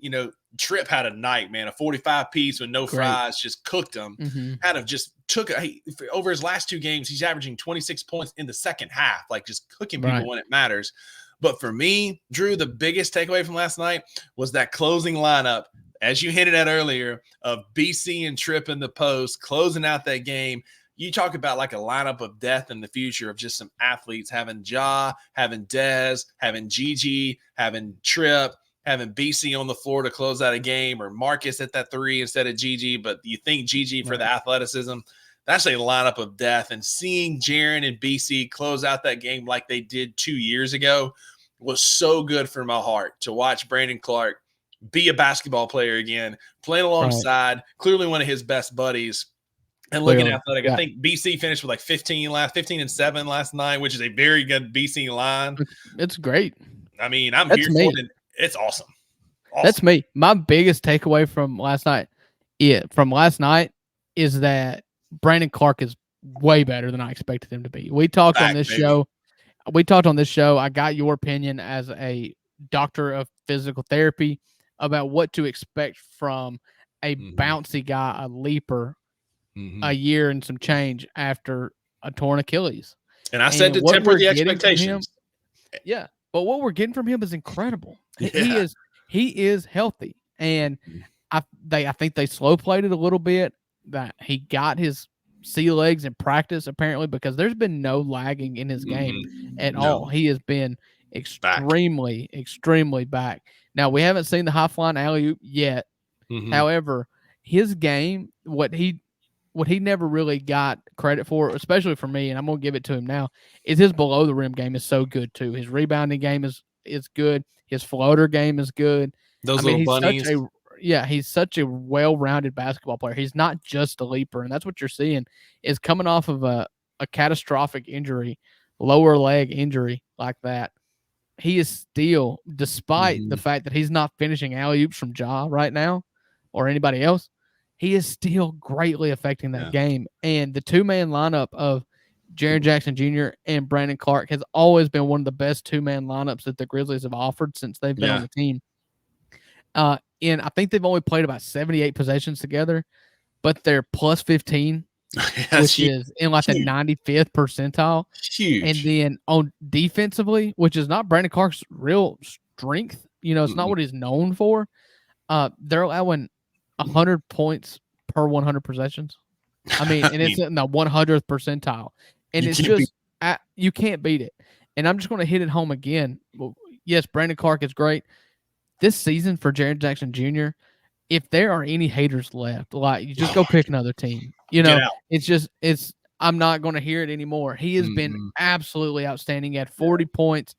Tripp had a night, man, a 45-piece with no fries, just cooked them. Over his last 2 games, he's averaging 26 points in the second half, like just cooking people when it matters. But for me, Drew, the biggest takeaway from last night was that closing lineup, as you hinted at earlier, of BC and Tripp in the post, closing out that game. You talk about like a lineup of death in the future of just some athletes, having Ja, having Dez, having Gigi, having Tripp, having BC on the floor to close out a game, or Marcus at that 3 instead of Gigi, but you think Gigi for the athleticism. That's a lineup of death. And seeing Jaren and BC close out that game like they did 2 years ago was so good for my heart to watch Brandon Clark be a basketball player again, playing alongside clearly one of his best buddies. And looking athletic, I think BC finished with like 15 and 7 last night, which is a very good BC line. It's great. I mean, I'm here for it. It's awesome. That's me. My biggest takeaway from last night is that Brandon Clark is way better than I expected him to be. We talked on this show. I got your opinion as a doctor of physical therapy about what to expect from a bouncy guy, a leaper, a year and some change after a torn Achilles. And I said to temper the expectations. Yeah, but what we're getting from him is incredible. Yeah. He is healthy, and I think they slow played it a little bit. That he got his sea legs in practice apparently, because there's been no lagging in his game at all. He has been extremely back. Now we haven't seen the high flying alley-oop yet. However, his game, what he never really got credit for, especially for me, and I'm gonna give it to him now, is his below the rim game is so good too. His rebounding game is good. His floater game is good. Little bunnies. He's such a well-rounded basketball player. He's not just a leaper, and that's what you're seeing is coming off of a catastrophic injury, lower leg injury like that. He is still, despite the fact that he's not finishing alley-oops from Ja right now or anybody else, he is still greatly affecting that game. And the two-man lineup of Jaren Jackson Jr. and Brandon Clark has always been one of the best two-man lineups that the Grizzlies have offered since they've been on the team. And I think they've only played about 78 possessions together, but they're plus 15, which is in like the 95th percentile. Huge. And then on defensively, which is not Brandon Clark's real strength, it's not what he's known for. They're allowing 100 points per 100 possessions. I mean, and it's in the 100th percentile. And it's just, you can't beat it. And I'm just going to hit it home again. Well, yes, Brandon Clark is great. This season for Jaren Jackson Jr., if there are any haters left, like, you just go pick another team. I'm not going to hear it anymore. He has been absolutely outstanding. He had 40 points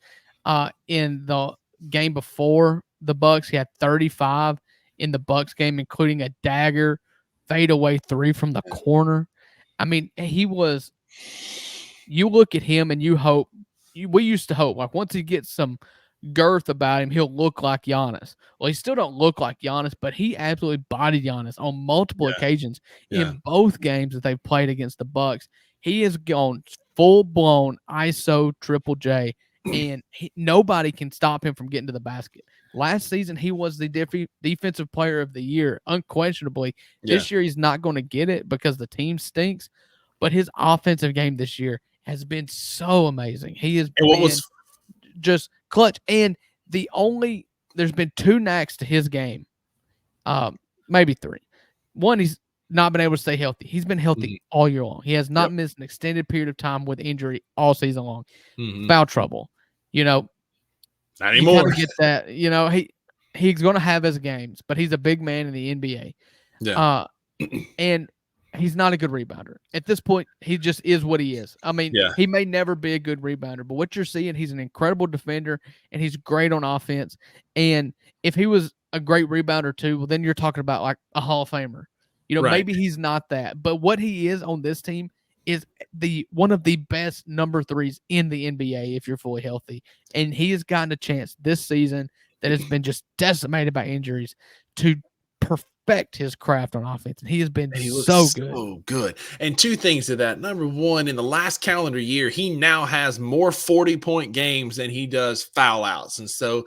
in the game before the Bucks. He had 35 in the Bucks game, including a dagger fadeaway three from the corner. I mean, you look at him and we used to hope, like, once he gets some girth about him, he'll look like Giannis. Well, he still don't look like Giannis, but he absolutely bodied Giannis on multiple occasions in both games that they've played against the Bucks. He has gone full-blown ISO Triple J, and nobody can stop him from getting to the basket. Last season, he was the defensive player of the year, unquestionably. This year, he's not going to get it because the team stinks, but his offensive game this year has been so amazing. He has been just clutch. And there's been two knacks to his game, maybe three. One, he's not been able to stay healthy. He's been healthy all year long. He has not missed an extended period of time with injury all season long. Foul trouble, not anymore. You get that, he's going to have his games, but he's a big man in the NBA. And he's not a good rebounder. At this point, he just is what he is. I mean, he may never be a good rebounder, but what you're seeing, he's an incredible defender, and he's great on offense. And if he was a great rebounder too, well, then you're talking about like a Hall of Famer. Maybe he's not that, but what he is on this team is one of the best number threes in the NBA if you're fully healthy. And he has gotten a chance this season that has been just decimated by injuries to perfect his craft on offense. And he has been so good. And two things to that. Number one, in the last calendar year, he now has more 40-point games than he does foul outs. And so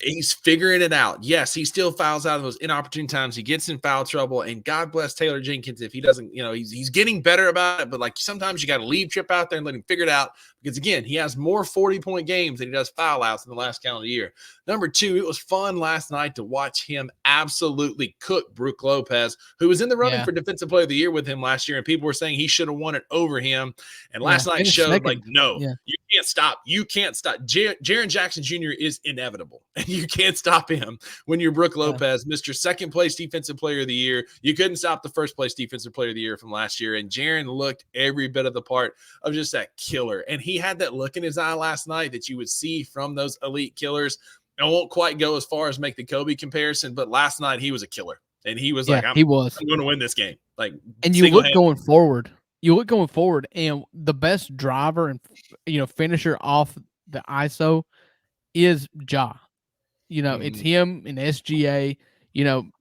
he's figuring it out. Yes, he still fouls out of those inopportune times. He gets in foul trouble. And God bless Taylor Jenkins if he doesn't, he's getting better about it. But like sometimes you got to leave Chip out there and let him figure it out. Because again, he has more 40-point games than he does foul outs in the last calendar year. Number two, it was fun last night to watch him absolutely cook Brook Lopez, who was in the running for Defensive Player of the Year with him last year, and people were saying he should have won it over him. And last night showed, you can't stop. You can't stop. Jaren Jackson Jr. is inevitable, and you can't stop him when you're Brook Lopez, Mr. Second Place Defensive Player of the Year. You couldn't stop the First Place Defensive Player of the Year from last year, and Jaren looked every bit of the part of just that killer. And he had that look in his eye last night that you would see from those elite killers. I won't quite go as far as make the Kobe comparison, but last night he was a killer. And he was I'm going to win this game. And you look going forward, and the best driver and finisher off the ISO is Ja. It's him and SGA.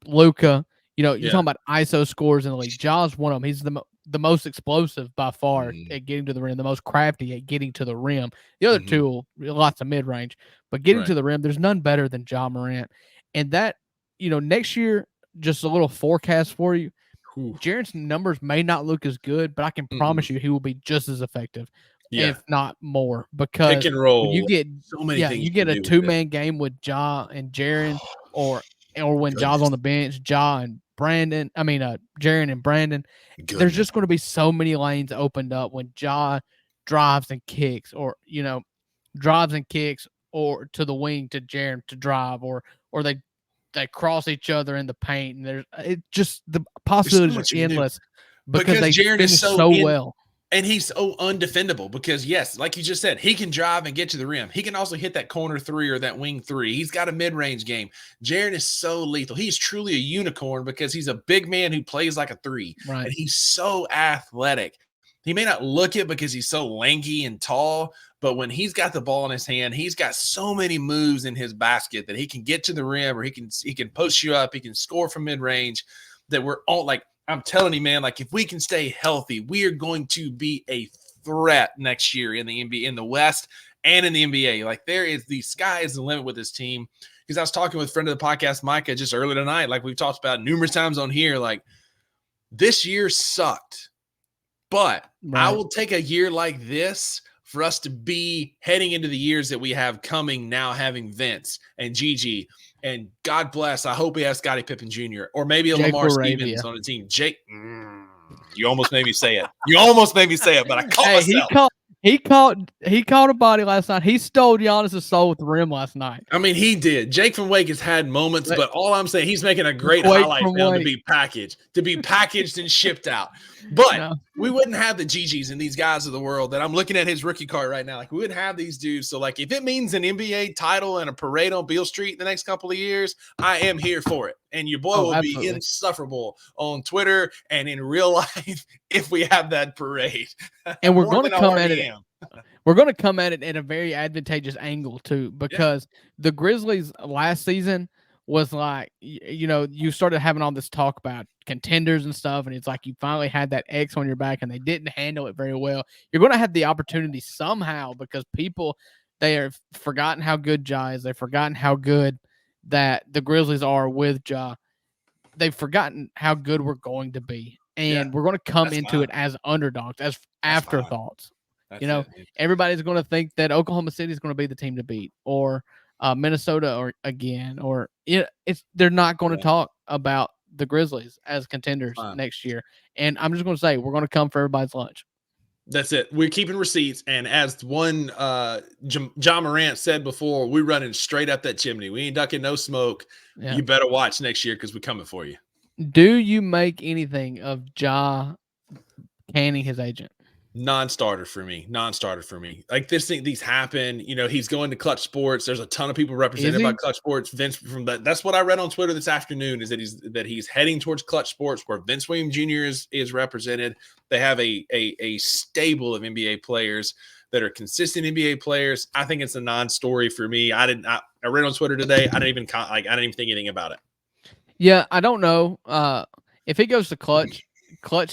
Luka. You're talking about ISO scores in the league. Ja's one of them. He's the most explosive by far at getting to the rim, the most crafty at getting to the rim. The other two, lots of mid range, but getting to the rim, there's none better than Ja Morant. And that, next year, just a little forecast for you. Ooh. Jaren's numbers may not look as good, but I can promise you he will be just as effective, if not more. Because pick and roll, you get so many things. You get a 2-man game with Ja and Jaren, or when Ja's on the bench, Ja and Brandon. I mean, Jaren and Brandon. There's just going to be so many lanes opened up when Ja drives and kicks, or or to the wing to Jaren to drive, or they cross each other in the paint, and the possibilities are endless because they Jaren finish is so well. And he's so undefendable because, yes, like you just said, he can drive and get to the rim. He can also hit that corner three or that wing three. He's got a mid-range game. Jaren is so lethal. He's truly a unicorn because he's a big man who plays like a three. Right. And he's so athletic. He may not look it because he's so lanky and tall, but when he's got the ball in his hand, he's got so many moves in his basket that he can get to the rim, or he can post you up, he can score from mid-range, that we're all like, I'm telling you, man, like if we can stay healthy, we are going to be a threat next year in the NBA, in the West and in the NBA. Like the sky is the limit with this team. Because I was talking with a friend of the podcast, Micah, just earlier tonight, like we've talked about numerous times on here, like this year sucked, but I will take a year like this for us to be heading into the years that we have coming now, having Vince and Gigi. And God bless, I hope he has Scottie Pippen Jr. or maybe a Lamar Stevens on the team. Jake, you almost made me say it. But I caught myself. He caught a body last night. He stole Giannis' soul with the rim last night. I mean, he did. Jake from Wake has had moments, but all I'm saying, he's making a great highlight film to be packaged and shipped out. But we wouldn't have the Gigis and these guys of the world that I'm looking at his rookie card right now. Like we wouldn't have these dudes. So like if it means an NBA title and a parade on Beale Street in the next couple of years, I am here for it. And your boy will be insufferable on Twitter and in real life if we have that parade. And we're going to come at it. We're going to come at it at a very advantageous angle too, because the Grizzlies last season was like, you started having all this talk about contenders and stuff, and it's like you finally had that X on your back, and they didn't handle it very well. You're going to have the opportunity somehow because they have forgotten how good Ja is. They've forgotten how good that the Grizzlies are with Ja. They've forgotten how good we're going to be, and we're going to come into it as underdogs, as afterthoughts. Everybody's going to think that Oklahoma City is going to be the team to beat, or Minnesota, they're not going to talk about the Grizzlies as contenders next year. And I'm just going to say, we're going to come for everybody's lunch. That's it. We're keeping receipts. And as one John Morant said before, we're running straight up that chimney. We ain't ducking no smoke. Yeah. You better watch next year because we're coming for you. Do you make anything of Ja canning his agent? Non-starter for me. Like these happen. He's going to Clutch Sports. There's a ton of people represented by Clutch Sports. Vince from that. That's what I read on Twitter this afternoon. Is that he's heading towards Clutch Sports, where Vince Williams Jr. is represented. They have a stable of NBA players that are consistent NBA players. I think it's a non-story for me. I read on Twitter today. I didn't even think anything about it. Yeah, I don't know. If he goes to Clutch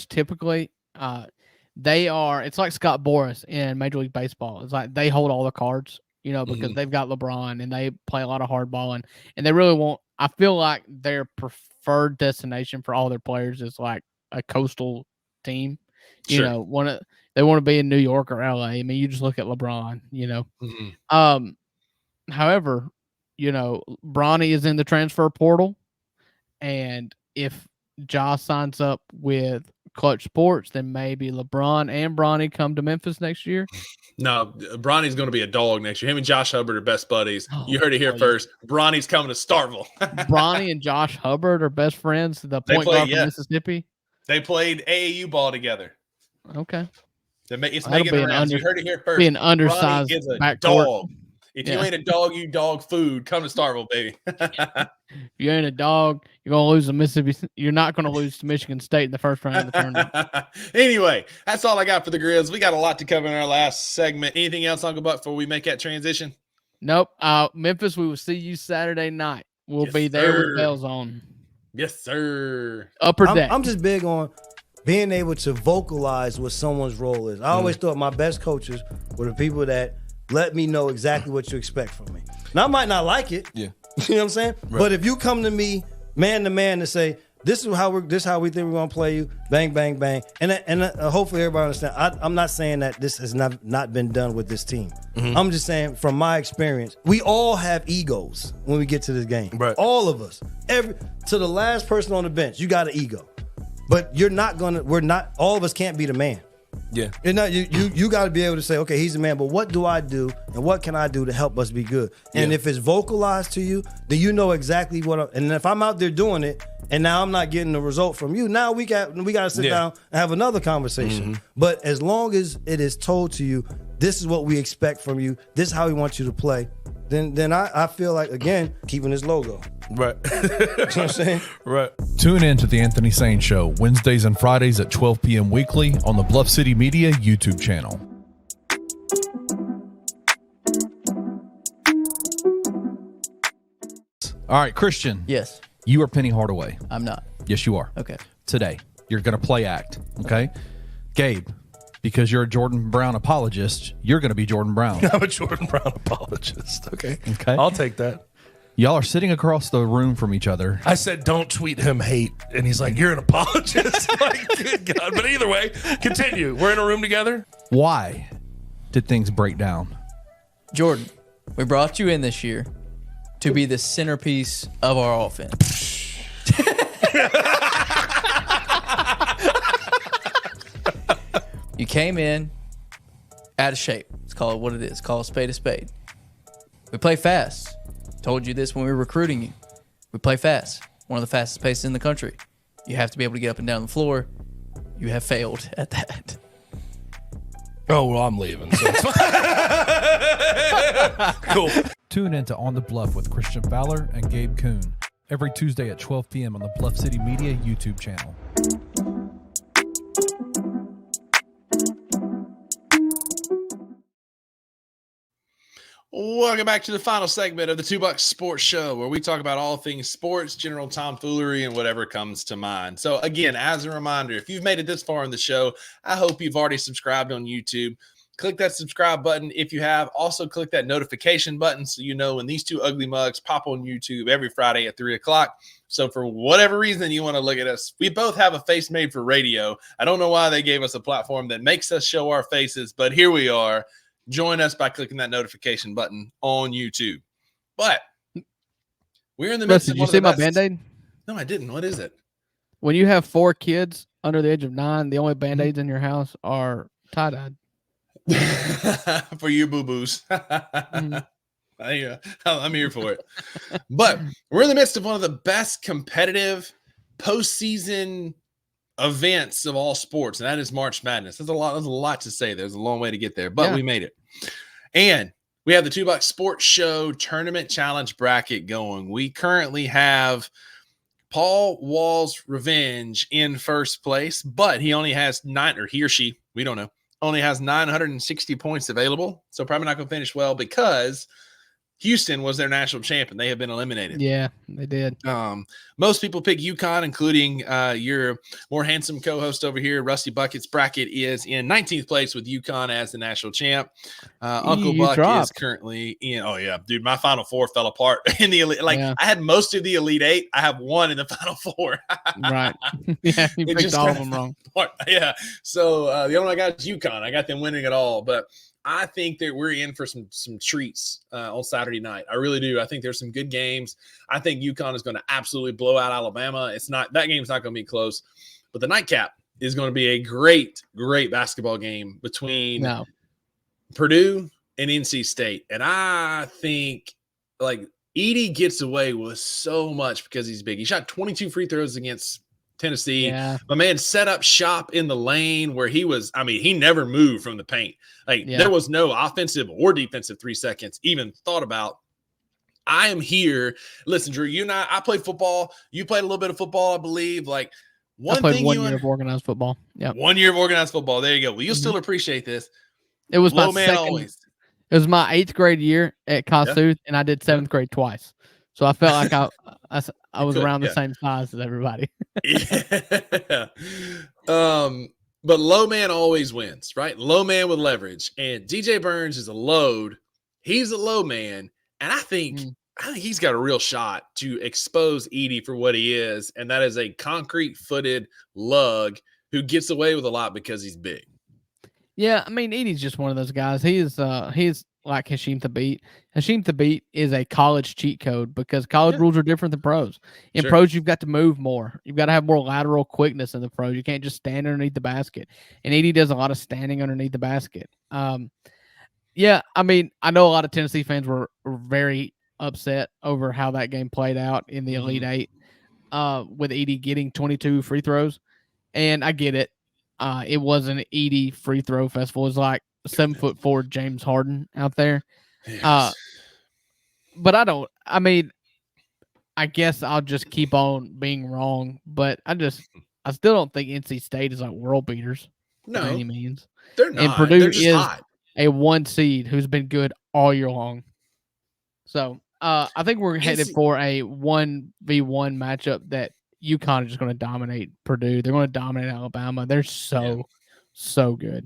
typically. It's like Scott Boras in Major League Baseball. It's like they hold all the cards, because they've got LeBron and they play a lot of hardball, and they really want. I feel like their preferred destination for all their players is like a coastal team. Sure. They want to be in New York or LA. I mean, you just look at LeBron. However, Bronny is in the transfer portal, and if Ja signs up with Clutch Sports, then maybe LeBron and Bronny come to Memphis next year. No, Bronny's going to be a dog next year. Him and Josh Hubbard are best buddies. You heard it here first. Bronny's coming to Starkville. Bronny and Josh Hubbard are best friends. The point guard from Mississippi. They played AAU ball together. Okay. It's making the rounds. You heard it here first. Be an undersized dog. If you ain't a dog, you dog food. Come to Starkville, baby. If you ain't a dog, you're gonna lose to Mississippi. You're not gonna lose to Michigan State in the first round of the tournament. Anyway, that's all I got for the Grizz. We got a lot to cover in our last segment. Anything else, Uncle Buck, before we make that transition? Nope. Memphis, we will see you Saturday night. We'll be there with bells on. Yes, sir. Upper deck. I'm just big on being able to vocalize what someone's role is. I always thought my best coaches were the people that let me know exactly what you expect from me. Now, I might not like it. Yeah. You know what I'm saying? Right. But if you come to me man to man to say, this is how we think we're gonna play you. Bang, bang, bang. And hopefully everybody understand. I'm not saying that this has not been done with this team. I'm just saying from my experience, we all have egos when we get to this game. Right. All of us. To the last person on the bench, you got an ego. But all of us can't be the man. Yeah. You got to be able to say, okay, he's the man, but what do I do and what can I do to help us be good? And if it's vocalized to you, then you know exactly and if I'm out there doing it and now I'm not getting the result from you, now we got to sit down and have another conversation. But as long as it is told to you, this is what we expect from you, this is how we want you to play, then I feel like, again, keeping his logo. Right. You know what I'm saying? Right. Tune in to The Anthony Sane Show, Wednesdays and Fridays at 12 p.m. weekly on the Bluff City Media YouTube channel. All right, Christian. Yes. You are Penny Hardaway. I'm not. Yes, you are. Okay. Today, you're going to play act, okay? Gabe, because you're a Jordan Brown apologist, you're going to be Jordan Brown. I'm a Jordan Brown apologist. Okay. Okay. I'll take that. Y'all are sitting across the room from each other. I said, don't tweet him hate. And he's like, you're an apologist. Like, good God. But either way, continue. We're in a room together. Why did things break down? Jordan, we brought you in this year to be the centerpiece of our offense. You came in out of shape. Let's call it what it is. Call a spade a spade. We play fast. Told you this when we were recruiting you. We play fast. One of the fastest paces in the country. You have to be able to get up and down the floor. You have failed at that. Oh, well, I'm leaving. So it's fine. Cool. Tune in to On the Bluff with Christian Fowler and Gabe Kuhn every Tuesday at 12 p.m. on the Bluff City Media YouTube channel. Welcome back to the final segment of the $2 Sports Show, where we talk about all things sports, general tomfoolery, and whatever comes to mind. So again, as a reminder, if you've made it this far in the show, I hope you've already subscribed on YouTube. Click that subscribe button if you have. Also click that notification button so you know when these two ugly mugs pop on YouTube every Friday at 3 o'clock. So for whatever reason you want to look at us, we both have a face made for radio. I don't know why they gave us a platform that makes us show our faces, but here we are. Join us by clicking that notification button on YouTube. But we're in the midst Did of you one of see the my best- Band-Aid? No, I didn't. What is it? When you have 4 kids under the age of 9, the only Band-Aids in your house are tie-dyed. For your boo-boos. I'm here for it. But we're in the midst of one of the best competitive postseason events of all sports, and that is March Madness. There's a lot to say. There's a long way to get there, but we made it. And we have the $2 Sports Show Tournament Challenge bracket going. We currently have Paul Wall's Revenge in first place, but he only has he or she, we don't know, only has 960 points available. So probably not going to finish well because Houston was their national champion. They have been eliminated. Yeah, they did. Most people pick UConn, including your more handsome co-host over here. Rusty Bucket's bracket is in 19th place with UConn as the national champ. Uncle Buck is currently in. Oh yeah, dude, my Final Four fell apart in the elite. I had most of the Elite Eight. I have one in the Final Four. Right. Yeah, you picked all of them wrong. Yeah. So the only one I got is UConn. I got them winning it all, but I think that we're in for some treats on Saturday night. I really do. I think there's some good games. I think UConn is going to absolutely blow out Alabama. That game's not going to be close, but the nightcap is going to be a great, great basketball game between Purdue and NC State. And I think Edey gets away with so much because he's big. He shot 22 free throws against Tennessee. Yeah. My man set up shop in the lane where he never moved from the paint. There was no offensive or defensive 3 seconds even thought about. I am here. Listen, Drew, you and I played football. You played a little bit of football, I believe. I played 1 year of organized football. Yeah. 1 year of organized football. There you go. Well, you'll still appreciate this. It was Low man always. It was my 8th grade year at Kossuth, and I did 7th grade twice. So I felt like I was around the same size as everybody. Yeah. But low man always wins, right? Low man with leverage. And DJ Burns is a load. He's a low man. And I think I think he's got a real shot to expose Edey for what he is, and that is a concrete-footed lug who gets away with a lot because he's big. Yeah, I mean, Edey's just one of those guys. He's like Hashim Thabit. Hashim Thabit is a college cheat code because college rules are different than pros. In pros, you've got to move more. You've got to have more lateral quickness in the pros. You can't just stand underneath the basket. And Edey does a lot of standing underneath the basket. Yeah, I mean, I know a lot of Tennessee fans were very upset over how that game played out in the Elite Eight with Edey getting 22 free throws. And I get it. It wasn't an Edey free throw festival. It was like 7'4" James Harden out there. Yes. But I guess I'll just keep on being wrong. But I still don't think NC State is like world beaters by any means. They're not. And Purdue they're just is hot. A 1 seed who's been good all year long. So I think we're headed for a 1v1 matchup that UConn is just going to dominate Purdue. They're going to dominate Alabama. They're so good.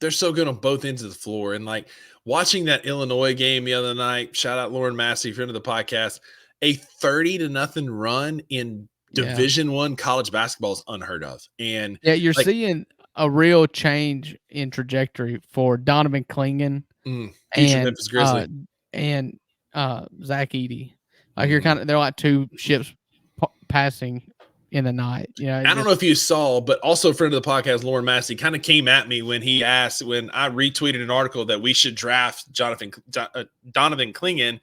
They're so good on both ends of the floor. And like watching that Illinois game the other night, shout out Lauren Massey, friend of the podcast, a 30-0 run in Division I college basketball is unheard of. And you're seeing a real change in trajectory for Donovan Clingan and Memphis Grizzlies and Zach Edey. Like they're like two ships passing in the night. I don't know if you saw, but also a friend of the podcast, Lauren Massey, kind of came at me when he asked, when I retweeted an article that we should draft Donovan Clingan,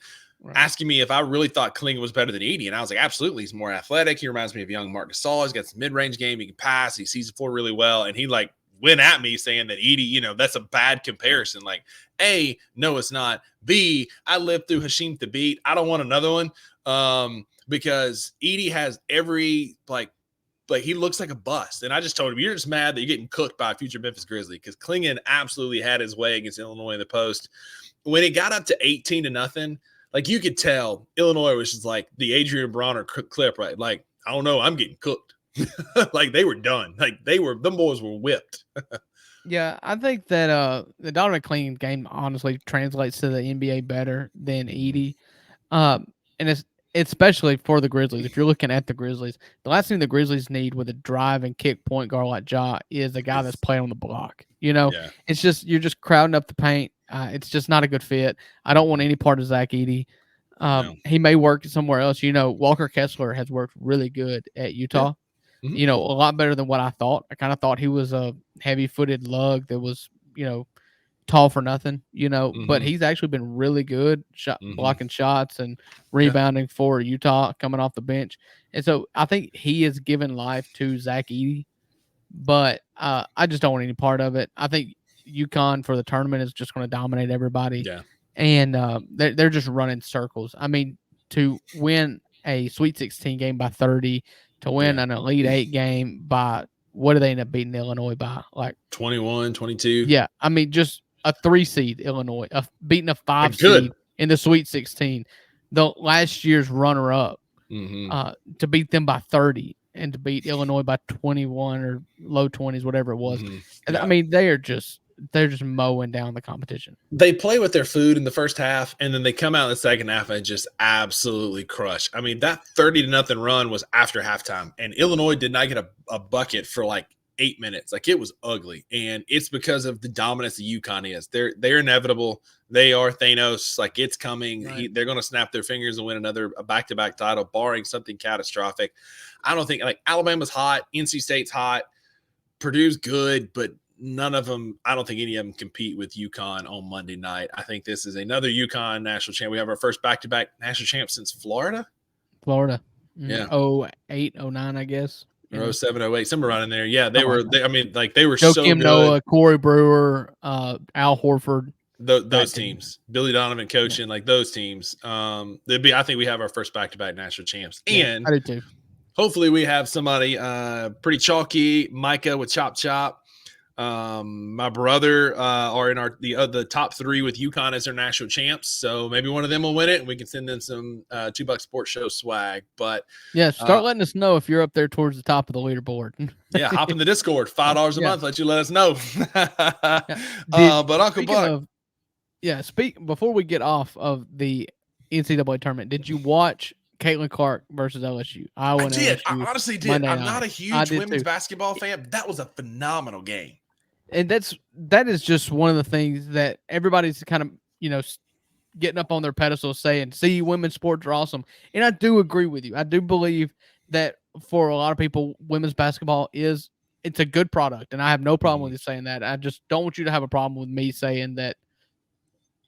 asking me if I really thought Clingan was better than Edey. And I was like, absolutely. He's more athletic. He reminds me of young Marc Gasol. He's got some mid-range game. He can pass. He sees the floor really well. And he like went at me saying that Edey, that's a bad comparison. Like, A, no, it's not. B, I lived through Hashim Thabit. I don't want another one. Because Edey has every like he looks like a bust. And I just told him, you're just mad that you're getting cooked by a future Memphis Grizzly, because Clingan absolutely had his way against Illinois in the post. When it got up to 18-0, like you could tell Illinois was just like the Adrian Bronner clip, right? Like, I don't know, I'm getting cooked. Like they were done. Like them boys were whipped. Yeah, I think that the Donovan Clingan game honestly translates to the NBA better than Edey. And it's especially for the Grizzlies. If you're looking at the Grizzlies, the last thing the Grizzlies need with a drive and kick point guard like Ja is a guy that's playing on the block. It's just you're just crowding up the paint. It's just not a good fit. I don't want any part of Zach Edey. He may work somewhere else. Walker Kessler has worked really good at Utah. Yeah. A lot better than what I thought. I kind of thought he was a heavy-footed lug that was, tall for nothing, but he's actually been really good blocking shots and rebounding for Utah coming off the bench. And so I think he has given life to Zach Edey, but I just don't want any part of it. I think UConn for the tournament is just going to dominate everybody. Yeah. And they're just running circles. I mean, to win a Sweet 16 game by 30, to win an Elite 8 game by, what do they end up beating Illinois by? Like 21, 22. Yeah. I mean, just a 3 seed Illinois, beating a 5 seed in the Sweet 16, the last year's runner up, to beat them by 30 and to beat Illinois by 21 or low 20s, whatever it was. Yeah. I mean, they're just mowing down the competition. They play with their food in the first half, and then they come out in the second half and just absolutely crush. I mean, that 30-0 run was after halftime, and Illinois did not get a bucket for like 8 minutes. Like, it was ugly, and it's because of the dominance that UConn is. They're inevitable. They are Thanos. Like, it's coming. Right. They're going to snap their fingers and win a back-to-back title, barring something catastrophic. I don't think, like, Alabama's hot, NC State's hot, Purdue's good, but none of them, I don't think any of them compete with UConn on Monday night. I think this is another UConn national champ. We have our first back-to-back national champ since Florida. Yeah. 08, 09, I guess. Or 07, 08, somewhere around in there. Yeah, they were so Joakim good. Noah, Corey Brewer, Al Horford. Those teams. Billy Donovan coaching, like those teams. I think we have our first back-to-back national champs. And I do too. Hopefully we have somebody pretty chalky, Micah with Chop Chop. My brother are in the top 3 with UConn as their national champs, so maybe one of them will win it and we can send them some $2 Sports Show swag. But start letting us know if you're up there towards the top of the leaderboard. Hop in the Discord, $5 a month, let us know. But Uncle Buck, before we get off of the NCAA tournament. Did you watch Caitlin Clark versus LSU? I did. I honestly did. Monday I'm night. not a huge women's basketball fan, but that was a phenomenal game. And that is just one of the things that everybody's kind of, getting up on their pedestal saying, see, women's sports are awesome. And I do agree with you. I do believe that for a lot of people, women's basketball it's a good product. And I have no problem with you saying that. I just don't want you to have a problem with me saying that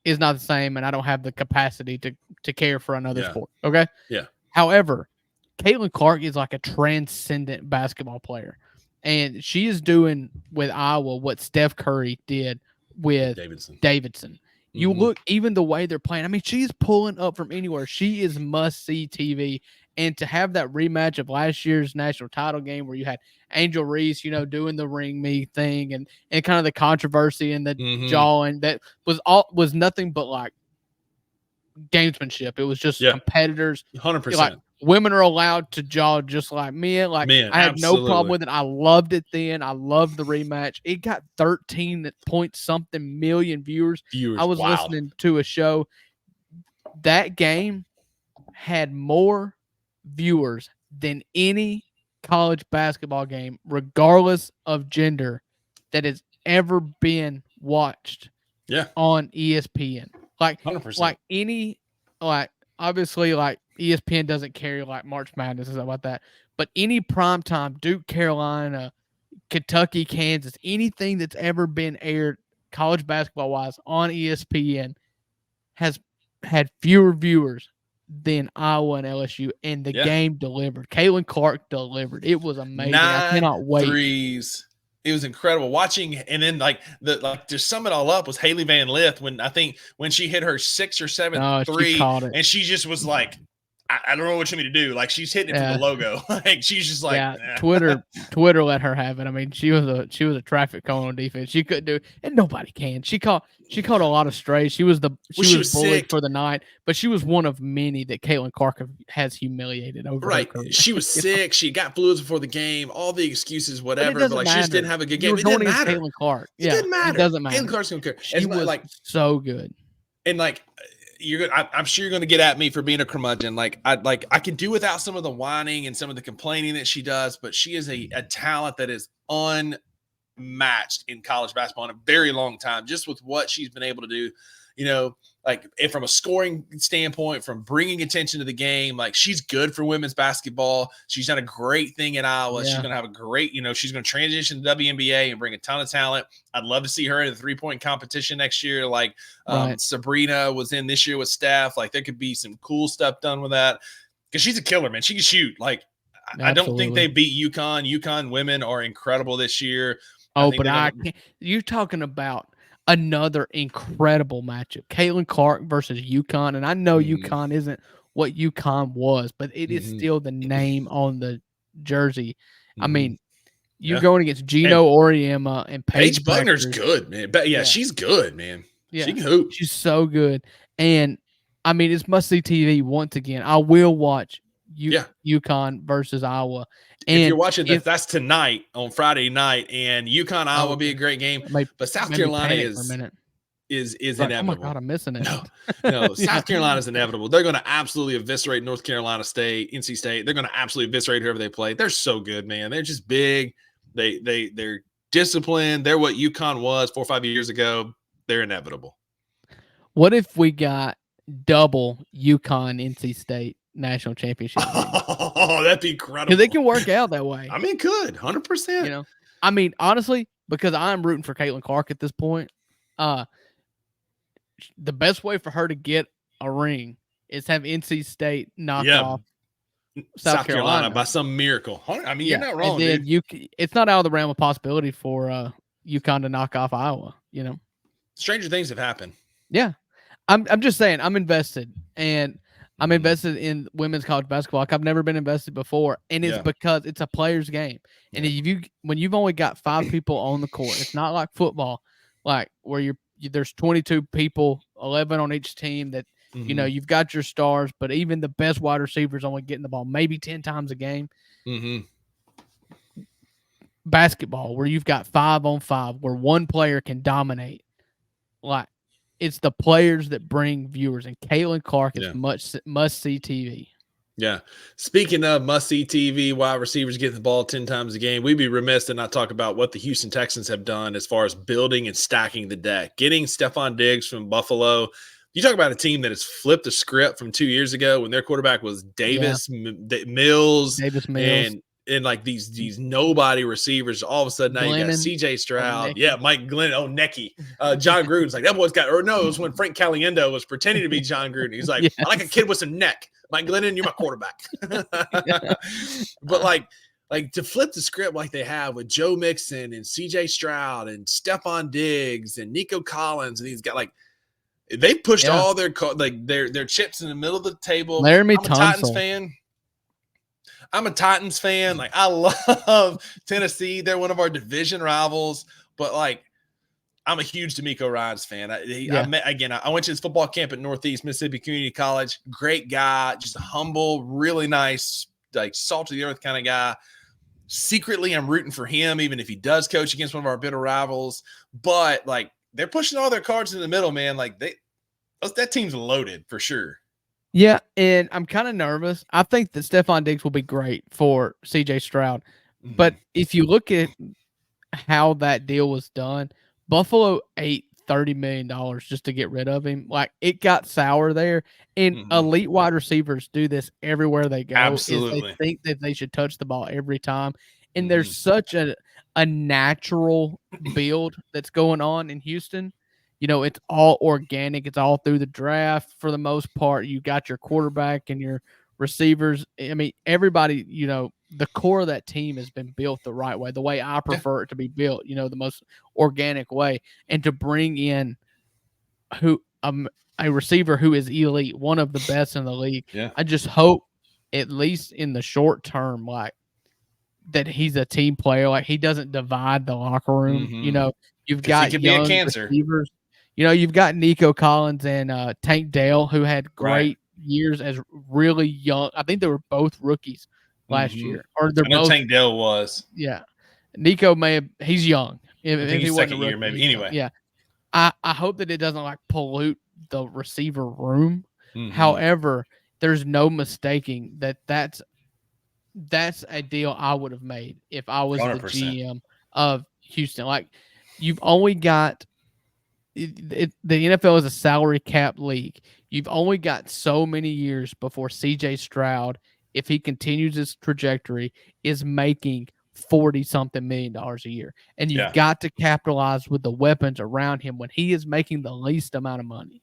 is not the same and I don't have the capacity to care for another sport. Okay? Yeah. However, Caitlin Clark is like a transcendent basketball player. And she is doing with Iowa what Steph Curry did with Davidson. You look, even the way they're playing. I mean, she's pulling up from anywhere. She is must-see TV. And to have that rematch of last year's national title game where you had Angel Reese, doing the ring me thing and kind of the controversy and the jawing, that was nothing but like gamesmanship. It was just competitors. 100%. Like, women are allowed to jaw just like men. Like, I had no problem with it. I loved it then. I loved the rematch. It got 13 point something million viewers. I was listening to a show. That game had more viewers than any college basketball game, regardless of gender, that has ever been watched on ESPN. Like, 100%. Obviously, like, ESPN doesn't carry like March Madness and stuff like that. But any primetime, Duke, Carolina, Kentucky, Kansas, anything that's ever been aired college basketball wise on ESPN has had fewer viewers than Iowa and LSU, and the game delivered. Caitlin Clark delivered. It was amazing. I cannot wait. 9 threes. It was incredible watching, and then to sum it all up was Haley Van Lith when she hit her 6th or 7th three, and she just was like, I don't know what you want me to do. Like, she's hitting it from the logo. Like, she's just like, Twitter let her have it. I mean, she was a traffic cone on defense. She couldn't do it, and nobody can. She caught a lot of strays. She was bullied sick for the night, but she was one of many that Caitlin Clark has humiliated over. Right. She was sick. She got fluids before the game. All the excuses, whatever. But she just didn't have a good game. It didn't matter. Caitlin Clark. It didn't matter. It doesn't matter. Caitlin Clark's gonna care. She was so good. And I'm sure you're going to get at me for being a curmudgeon. I can do without some of the whining and some of the complaining that she does, but she is a talent that is unmatched in college basketball in a very long time, just with what she's been able to do, from a scoring standpoint, from bringing attention to the game. Like, she's good for women's basketball. She's done a great thing in Iowa. Yeah. She's going to have a great, she's going to transition to WNBA and bring a ton of talent. I'd love to see her in the 3-point competition next year. Like, Sabrina was in this year with Steph. Like, there could be some cool stuff done with that because she's a killer, man. She can shoot. Like, I don't think they beat UConn. UConn women are incredible this year. You're talking about another incredible matchup. Caitlin Clark versus UConn. And I know UConn isn't what UConn was, but it is still the name on the jersey. I mean, you're going against Gino Auriemma and Paige Buckner's good, man. But she's good, man. Yeah. She can hoop. She's so good. And I mean, it's must-see TV once again. I will watch UConn versus Iowa. And if you're watching that's tonight on Friday night, and UConn Iowa will be a great game. But South Carolina is inevitable. Oh my God, I'm missing it. No, South Carolina is inevitable. They're going to absolutely eviscerate North Carolina State, NC State. They're going to absolutely eviscerate whoever they play. They're so good, man. They're just big. They're disciplined. They're what UConn was 4 or 5 years ago. They're inevitable. What if we got double UConn NC State national championship? Oh, that'd be incredible. Because it can work out that way. I mean, it could 100%. I mean, honestly, because I'm rooting for Caitlin Clark at this point. The best way for her to get a ring is have NC State knock off South Carolina by some miracle. I mean, you're not wrong. And then it's not out of the realm of possibility for UConn to knock off Iowa. Stranger things have happened. Yeah, I'm just saying, I'm invested, and I'm invested in women's college basketball like I've never been invested before, and it's because it's a player's game. And when you've only got 5 people on the court, it's not like football, like where there's 22 people, 11 on each team that you've got your stars, but even the best wide receivers only getting the ball maybe 10 times a game. Basketball, where you've got 5 on 5, where one player can dominate, like it's the players that bring viewers, and Caitlin Clark is must see TV. Yeah. Speaking of must-see TV, wide receivers getting the ball 10 times a game, we'd be remiss to not talk about what the Houston Texans have done as far as building and stacking the deck. Getting Stephon Diggs from Buffalo. You talk about a team that has flipped the script from 2 years ago when their quarterback was Mills, and like these nobody receivers. All of a sudden now you got CJ Stroud. Mike Glennon. Oh, Necky. John Gruden's like, that boy's got – or no, it was when Frank Caliendo was pretending to be John Gruden. He's like, I like a kid with some neck. Mike Glennon, you're my quarterback. But like to flip the script like they have with Joe Mixon and CJ Stroud and Stephon Diggs and Nico Collins, and these guys, like they pushed all their chips in the middle of the table. Laramie I'm a Titans fan. I'm a Titans fan. Like, I love Tennessee. They're one of our division rivals. But, like, I'm a huge DeMeco Ryans fan. I went to his football camp at Northeast Mississippi Community College. Great guy. Just a humble, really nice, like, salt-of-the-earth kind of guy. Secretly, I'm rooting for him, even if he does coach against one of our bitter rivals. But, like, they're pushing all their cards in the middle, man. Like, that team's loaded for sure. Yeah, and I'm kind of nervous. I think that Stephon Diggs will be great for CJ Stroud. Mm-hmm. But if you look at how that deal was done, Buffalo ate $30 million just to get rid of him. Like, it got sour there. And elite wide receivers do this everywhere they go. Absolutely. They think that they should touch the ball every time. And there's such a natural build that's going on in Houston. You know, it's all organic. It's all through the draft for the most part. You got your quarterback and your receivers. I mean, everybody, you know, the core of that team has been built the right way, the way I prefer it to be built, you know, the most organic way. And to bring in a receiver who is elite, one of the best in the league, I just hope, at least in the short term, like, that he's a team player. Like, he doesn't divide the locker room. You know, you've got young receivers. You know, you've got Nico Collins and Tank Dell, who had great years as really young. I think they were both rookies last year. Or they're both. Tank Dell was. Yeah. Nico he's young. I think he's second year, maybe. Anyway. Yeah. I hope that it doesn't, like, pollute the receiver room. However, there's no mistaking that's a deal I would have made if I was 100%. The GM of Houston. Like, you've only got the NFL is a salary cap league. You've only got so many years before CJ Stroud, if he continues his trajectory, is making $40-something million a year. And you've got to capitalize with the weapons around him when he is making the least amount of money.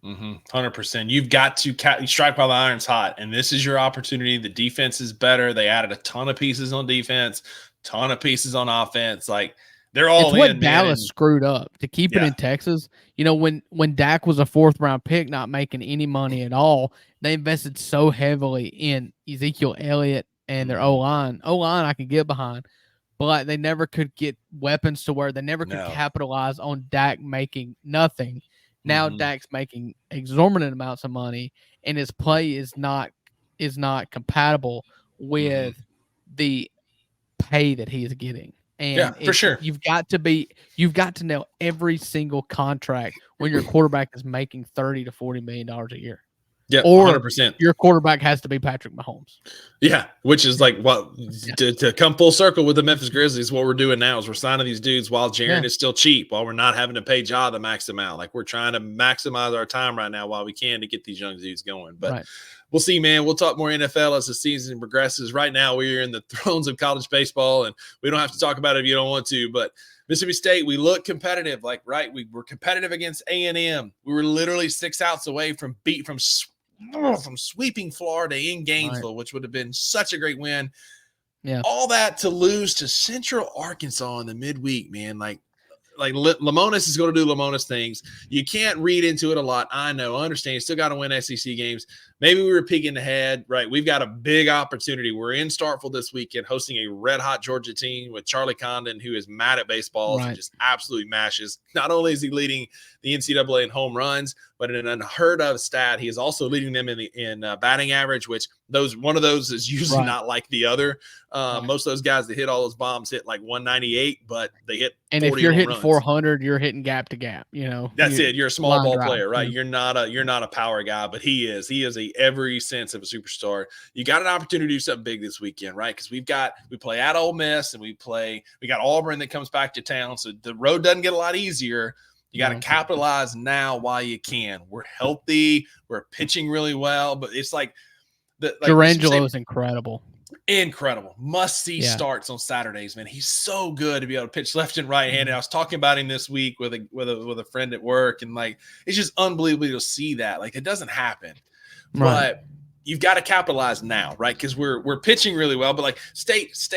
100%. You've got to strike while the iron's hot, and this is your opportunity. The defense is better. They added a ton of pieces on defense, ton of pieces on offense. Like, they're all it's what Dallas screwed up to keep it in Texas. You know, when Dak was a 4th-round pick, not making any money at all, they invested so heavily in Ezekiel Elliott and their O-line. O-line I could get behind, but they never could get weapons to where they never could capitalize on Dak making nothing. Now Dak's making exorbitant amounts of money, and his play is not compatible with the pay that he is getting. And for sure. You've got to nail every single contract when your quarterback is making $30 to $40 million a year. Yeah, or 100%. Your quarterback has to be Patrick Mahomes. Yeah, which is like to come full circle with the Memphis Grizzlies. What we're doing now is we're signing these dudes while Jaren is still cheap, while we're not having to pay Ja the max amount. Like, we're trying to maximize our time right now while we can to get these young dudes going. But we'll see, man. We'll talk more NFL as the season progresses. Right now, we're in the thrones of college baseball, and we don't have to talk about it if you don't want to. But Mississippi State, we look competitive. Like, we were competitive against A&M. We were literally 6 outs away from sweeping Florida in Gainesville, which would have been such a great win. Yeah, all that to lose to Central Arkansas in the midweek, man. Like Lamonis is going to do Lamonis things. You can't read into it a lot. I know, I understand. You still got to win SEC games, maybe we were peeking ahead, right? We've got a big opportunity. We're in Starkville this weekend hosting a red-hot Georgia team with Charlie Condon, who is mad at baseballs and just absolutely mashes. Not only is he leading the NCAA in home runs, but in an unheard of stat, he is also leading them in batting average, which one of those is usually not like the other. Most of those guys that hit all those bombs hit like 198, but they hit 40 and if you're hitting runs. 400, you're hitting gap to gap. That's it. You're a small ball player, right? You're not a power guy, but he is every sense of a superstar. You got an opportunity to do something big this weekend, right? Because we play at Ole Miss and we got Auburn that comes back to town, so the road doesn't get a lot easier. You got to capitalize now while you can. We're healthy. We're pitching really well, but it's like Durangelo is incredible. Incredible. Must-see starts on Saturdays, man. He's so good to be able to pitch left and right-handed. I was talking about him this week with a friend at work, and it's just unbelievable to see that. It doesn't happen. Right. But you've got to capitalize now, right? Because we're pitching really well, but state's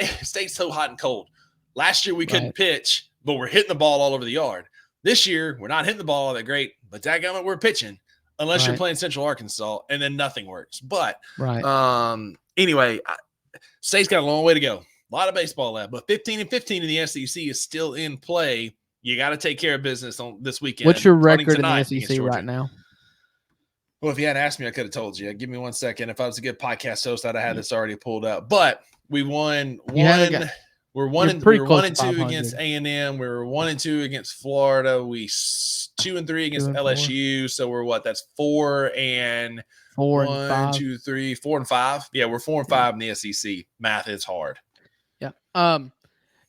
so hot and cold. Last year we couldn't pitch, but we're hitting the ball all over the yard. This year, we're not hitting the ball all that great, but dadgummit, we're pitching unless you're playing Central Arkansas, and then nothing works. But anyway, State's got a long way to go. A lot of baseball left, but 15-15 in the SEC is still in play. You got to take care of business on this weekend. What's your record in the SEC right now? Well, if you hadn't asked me, I could have told you. Give me 1 second. If I was a good podcast host, I'd have had this already pulled up. But we won one. We're 1-2 against A&M. We were 1-2 against Florida. We 2-3 against LSU. So we're what? That's 4 and 5. Yeah, we're 4 and 5 in the SEC. Math is hard. Yeah.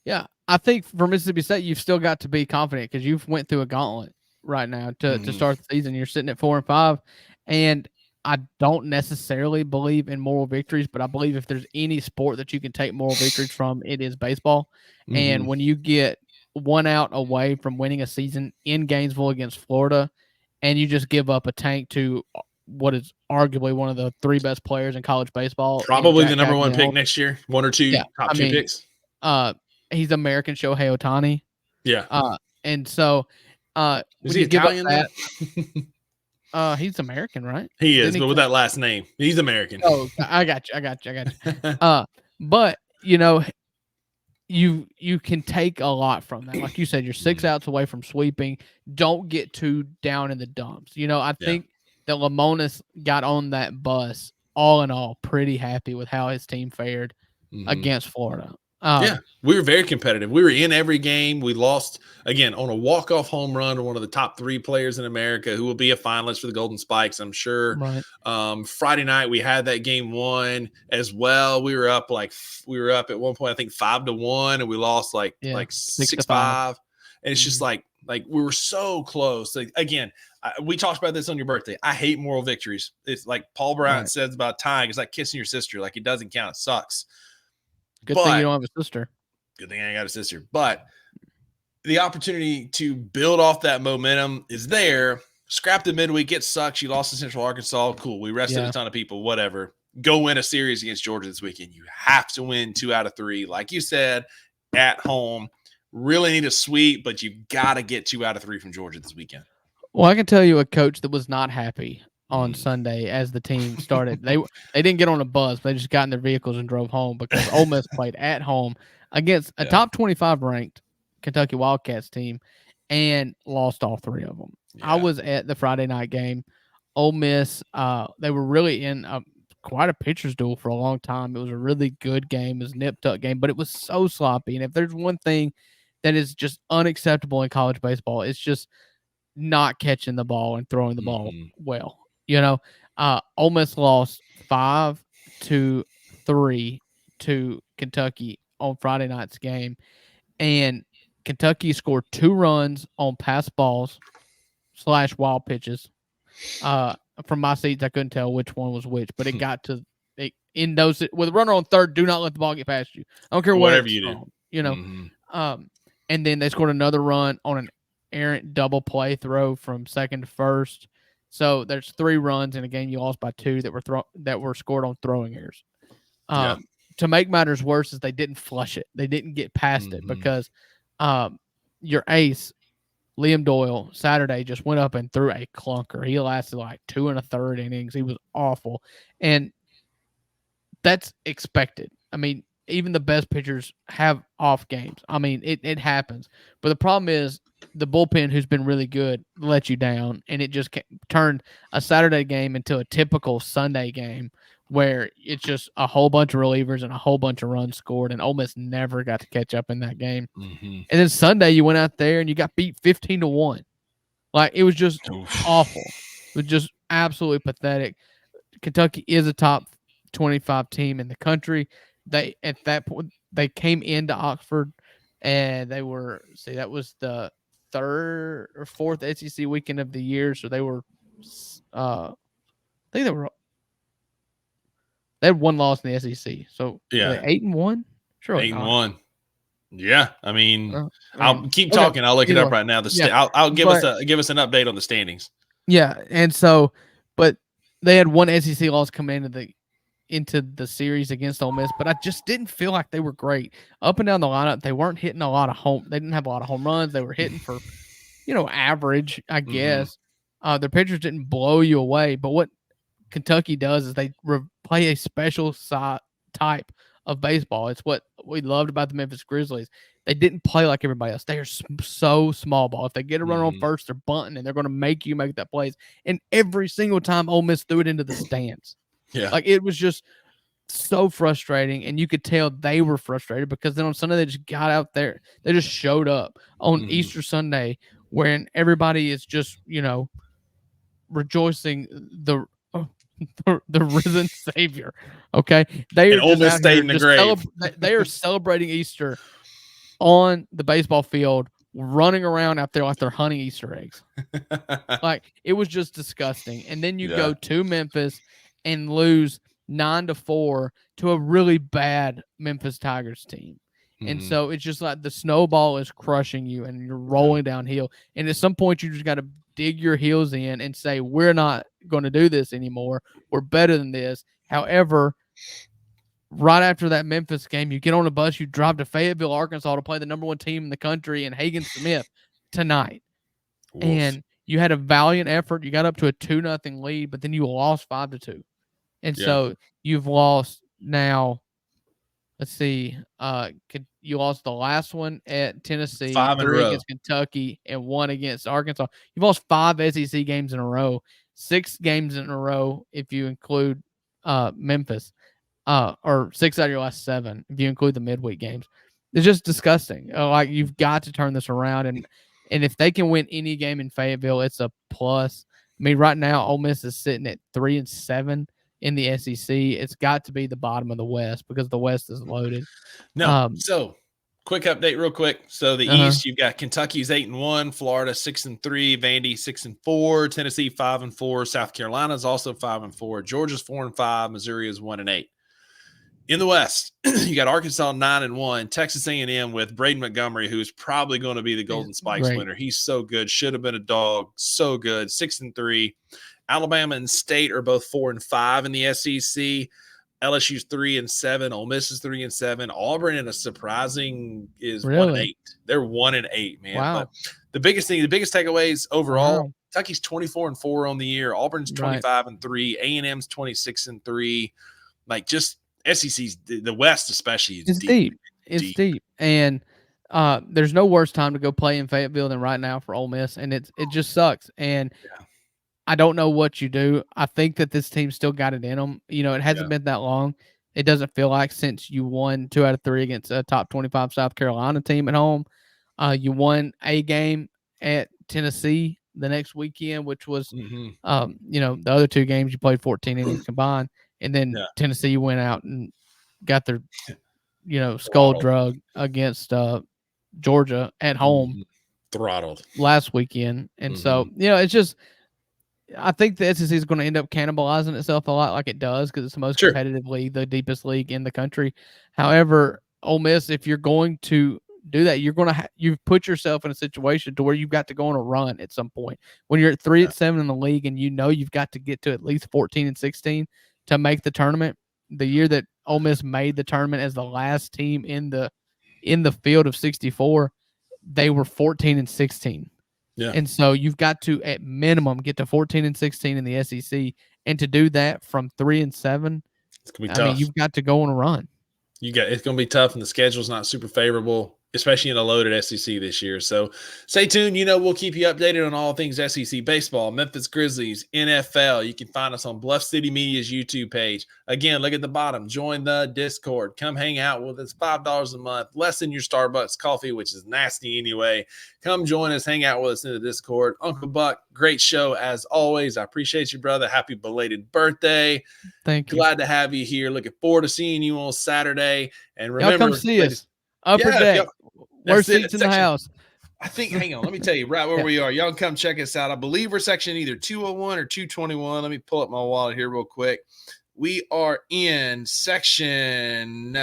Yeah. I think for Mississippi State, you've still got to be confident because you've went through a gauntlet right now to start the season. You're sitting at 4 and 5, and I don't necessarily believe in moral victories, but I believe if there's any sport that you can take moral victories from, it is baseball. And when you get 1 out away from winning a season in Gainesville against Florida, and you just give up a tank to what is arguably one of the 3 best players in college baseball, probably the number 1 pick next year, 1 or 2 top 2 picks. He's American Shohei Ohtani. Yeah. And so is he Italian? He's American, right? He is, but with that last name, he's American. Oh, I got you. But you can take a lot from that. Like you said, you're 6 outs away from sweeping. Don't get too down in the dumps. I think that Lamonis got on that bus all in all pretty happy with how his team fared against Florida. We were very competitive. We were in every game. We lost, again, on a walk-off home run to one of the top 3 players in America who will be a finalist for the Golden Spikes, I'm sure. Right. Friday night, we had that game won as well. We were up at one point, I think 5-1, and we lost like 6-5. And it's just like we were so close. Again, we talked about this on your birthday. I hate moral victories. It's like Paul Bryant says about tying. It's like kissing your sister. It doesn't count. It sucks. Good thing you don't have a sister. Good thing I ain't got a sister. But the opportunity to build off that momentum is there. Scrap the midweek. It sucks. You lost to Central Arkansas. Cool. We rested a ton of people. Whatever. Go win a series against Georgia this weekend. You have to win 2 out of 3. Like you said, at home. Really need a sweep, but you've got to get 2 out of 3 from Georgia this weekend. Well, I can tell you a coach that was not happy on Sunday as the team started. They didn't get on a bus. They just got in their vehicles and drove home because Ole Miss played at home against a top 25 ranked Kentucky Wildcats team and lost all 3 of them. I was at the Friday night game. Ole Miss, they were really in quite a pitcher's duel for a long time. It was a really good game. It was a nip-tuck game, but it was so sloppy. And if there's one thing that is just unacceptable in college baseball, it's just not catching the ball and throwing the ball well. Ole Miss lost 5-3 to Kentucky on Friday night's game, and Kentucky scored 2 runs on pass balls / wild pitches. From my seats, I couldn't tell which one was which, but it got to in those with a runner on third. Do not let the ball get past you. I don't care whatever you do. And then they scored another run on an errant double play throw from second to first. So there's 3 runs in a game you lost by 2 that were scored on throwing errors. To make matters worse is they didn't flush it. They didn't get past it because your ace Liam Doyle Saturday just went up and threw a clunker. He lasted like 2 1/3 innings. He was awful. And that's expected. I mean, even the best pitchers have off games. I mean, it happens. But the problem is the bullpen, who's been really good, let you down, and it just turned a Saturday game into a typical Sunday game where it's just a whole bunch of relievers and a whole bunch of runs scored, and Ole Miss never got to catch up in that game. And then Sunday, you went out there and you got beat 15-1. Like, it was just awful. It was just absolutely pathetic. Kentucky is a top 25 team in the country. They, at that point, they came into Oxford, and they were, that was the 3rd or 4th SEC weekend of the year. So they were, I think they had one loss in the SEC. So yeah, 8-1. Sure, 8-1. Yeah, I mean, I'll keep talking. I'll look it up right now. I'll give us an update on the standings. Yeah, and so, but they had one SEC loss coming into the series against Ole Miss, but I just didn't feel like they were great up and down the lineup. They weren't hitting a lot of they didn't have a lot of home runs. They were hitting for, average, I guess. Their pitchers didn't blow you away, but what Kentucky does is they play a special type of baseball. It's what we loved about the Memphis Grizzlies. They didn't play like everybody else. They are so small ball. If they get a runner on first, they're bunting, and they're going to make you make that plays. And every single time Ole Miss threw it into the stands. Yeah. Like, it was just so frustrating, and you could tell they were frustrated because then on Sunday they just got out there. They just showed up on Easter Sunday when everybody is just, rejoicing the risen Savior. Okay, they are almost stayed in the grave. They are celebrating Easter on the baseball field, running around out there like they're hunting Easter eggs. Like, it was just disgusting. And then you go to Memphis and lose 9-4 to a really bad Memphis Tigers team. And so it's just like the snowball is crushing you and you're rolling downhill. And at some point, you just got to dig your heels in and say, we're not going to do this anymore. We're better than this. However, right after that Memphis game, you get on a bus, you drive to Fayetteville, Arkansas to play the number 1 team in the country in Hagen-Smith tonight. Oof. And you had a valiant effort. You got up to a 2-0 lead, but then you lost 5-2. And so you've lost now. Let's see. You lost the last one at Tennessee, 3 against Kentucky, and 1 against Arkansas. You've lost 5 SEC games in a row, 6 games in a row if you include Memphis, or 6 out of your last 7 if you include the midweek games. It's just disgusting. Like, you've got to turn this around, and if they can win any game in Fayetteville, it's a plus. I mean, right now, Ole Miss is sitting at 3-7. In the SEC, it's got to be the bottom of the West because the West is loaded. No, so quick update, real quick. So the East, you've got Kentucky's 8-1, Florida 6-3, Vandy 6-4, Tennessee 5-4, South Carolina's also 5-4, Georgia's 4-5, Missouri is 1-8. In the West, you got Arkansas 9-1, Texas A&M with Braden Montgomery, who's probably going to be the Golden Spikes winner. He's so good, should have been a dog, so good, 6-3. Alabama and State are both 4-5 in the SEC. LSU's 3-7. Ole Miss is 3-7. Auburn, in a surprising, is 1-8. They're 1-8, man. Wow. But the biggest takeaways overall: Kentucky's 24-4 on the year. Auburn's 25-3. A&M's 26-3. Like, just SEC's, the West especially, is deep. It's deep, and there's no worse time to go play in Fayetteville than right now for Ole Miss, and it just sucks. And I don't know what you do. I think that this team still got it in them. It hasn't been that long. It doesn't feel like since you won 2 out of 3 against a top 25 South Carolina team at home. You won a game at Tennessee the next weekend, which was, the other 2 games you played 14 innings combined. And then Tennessee went out and got their, skull drug against Georgia at home. Throttled. Last weekend. And so, it's just, I think the SEC is going to end up cannibalizing itself a lot like it does because it's the most competitive league, the deepest league in the country. However, Ole Miss, if you're going to do that, you're going to you've put yourself in a situation to where you've got to go on a run at some point. When you're at 3-7 in the league and you've got to get to at least 14-16 to make the tournament. The year that Ole Miss made the tournament as the last team in the field of 64, they were 14-16. Yeah. And so you've got to, at minimum, get to 14-16 in the SEC. And to do that from 3-7, It's gonna be I tough. mean, you've got to go on a run. It's going to be tough, and the schedule's not super favorable, especially in a loaded SEC this year. So stay tuned. We'll keep you updated on all things SEC baseball, Memphis Grizzlies, NFL. You can find us on Bluff City Media's YouTube page. Again, look at the bottom. Join the Discord. Come hang out with us. $5 a month, less than your Starbucks coffee, which is nasty anyway. Come join us. Hang out with us in the Discord. Uncle Buck, great show as always. I appreciate you, brother. Happy belated birthday. Thank you. Glad to have you here. Looking forward to seeing you on Saturday. And remember, y'all come see us. Upper deck. Worst seats in the house. I think, hang on, let me tell you right where we are. Y'all can come check us out. I believe we're section either 201 or 221. Let me pull up my wallet here real quick. We are in section,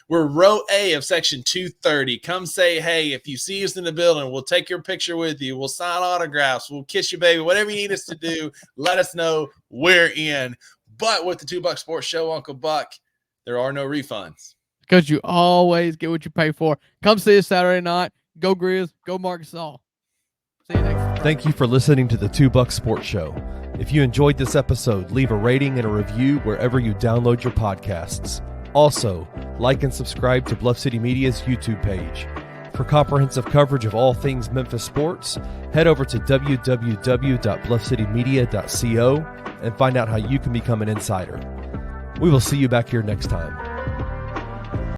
we're row A of section 230. Come say, hey, if you see us in the building, we'll take your picture with you. We'll sign autographs. We'll kiss you, baby. Whatever you need us to do, let us know. We're in. But with the $2 Sports Show, Uncle Buck, there are no refunds. Because you always get what you pay for. Come see us Saturday night. Go Grizz. Go Marc Gasol. See you next time. Thank you for listening to the $2 Sports Show. If you enjoyed this episode, leave a rating and a review wherever you download your podcasts. Also, like and subscribe to Bluff City Media's YouTube page. For comprehensive coverage of all things Memphis sports, head over to www.bluffcitymedia.co and find out how you can become an insider. We will see you back here next time.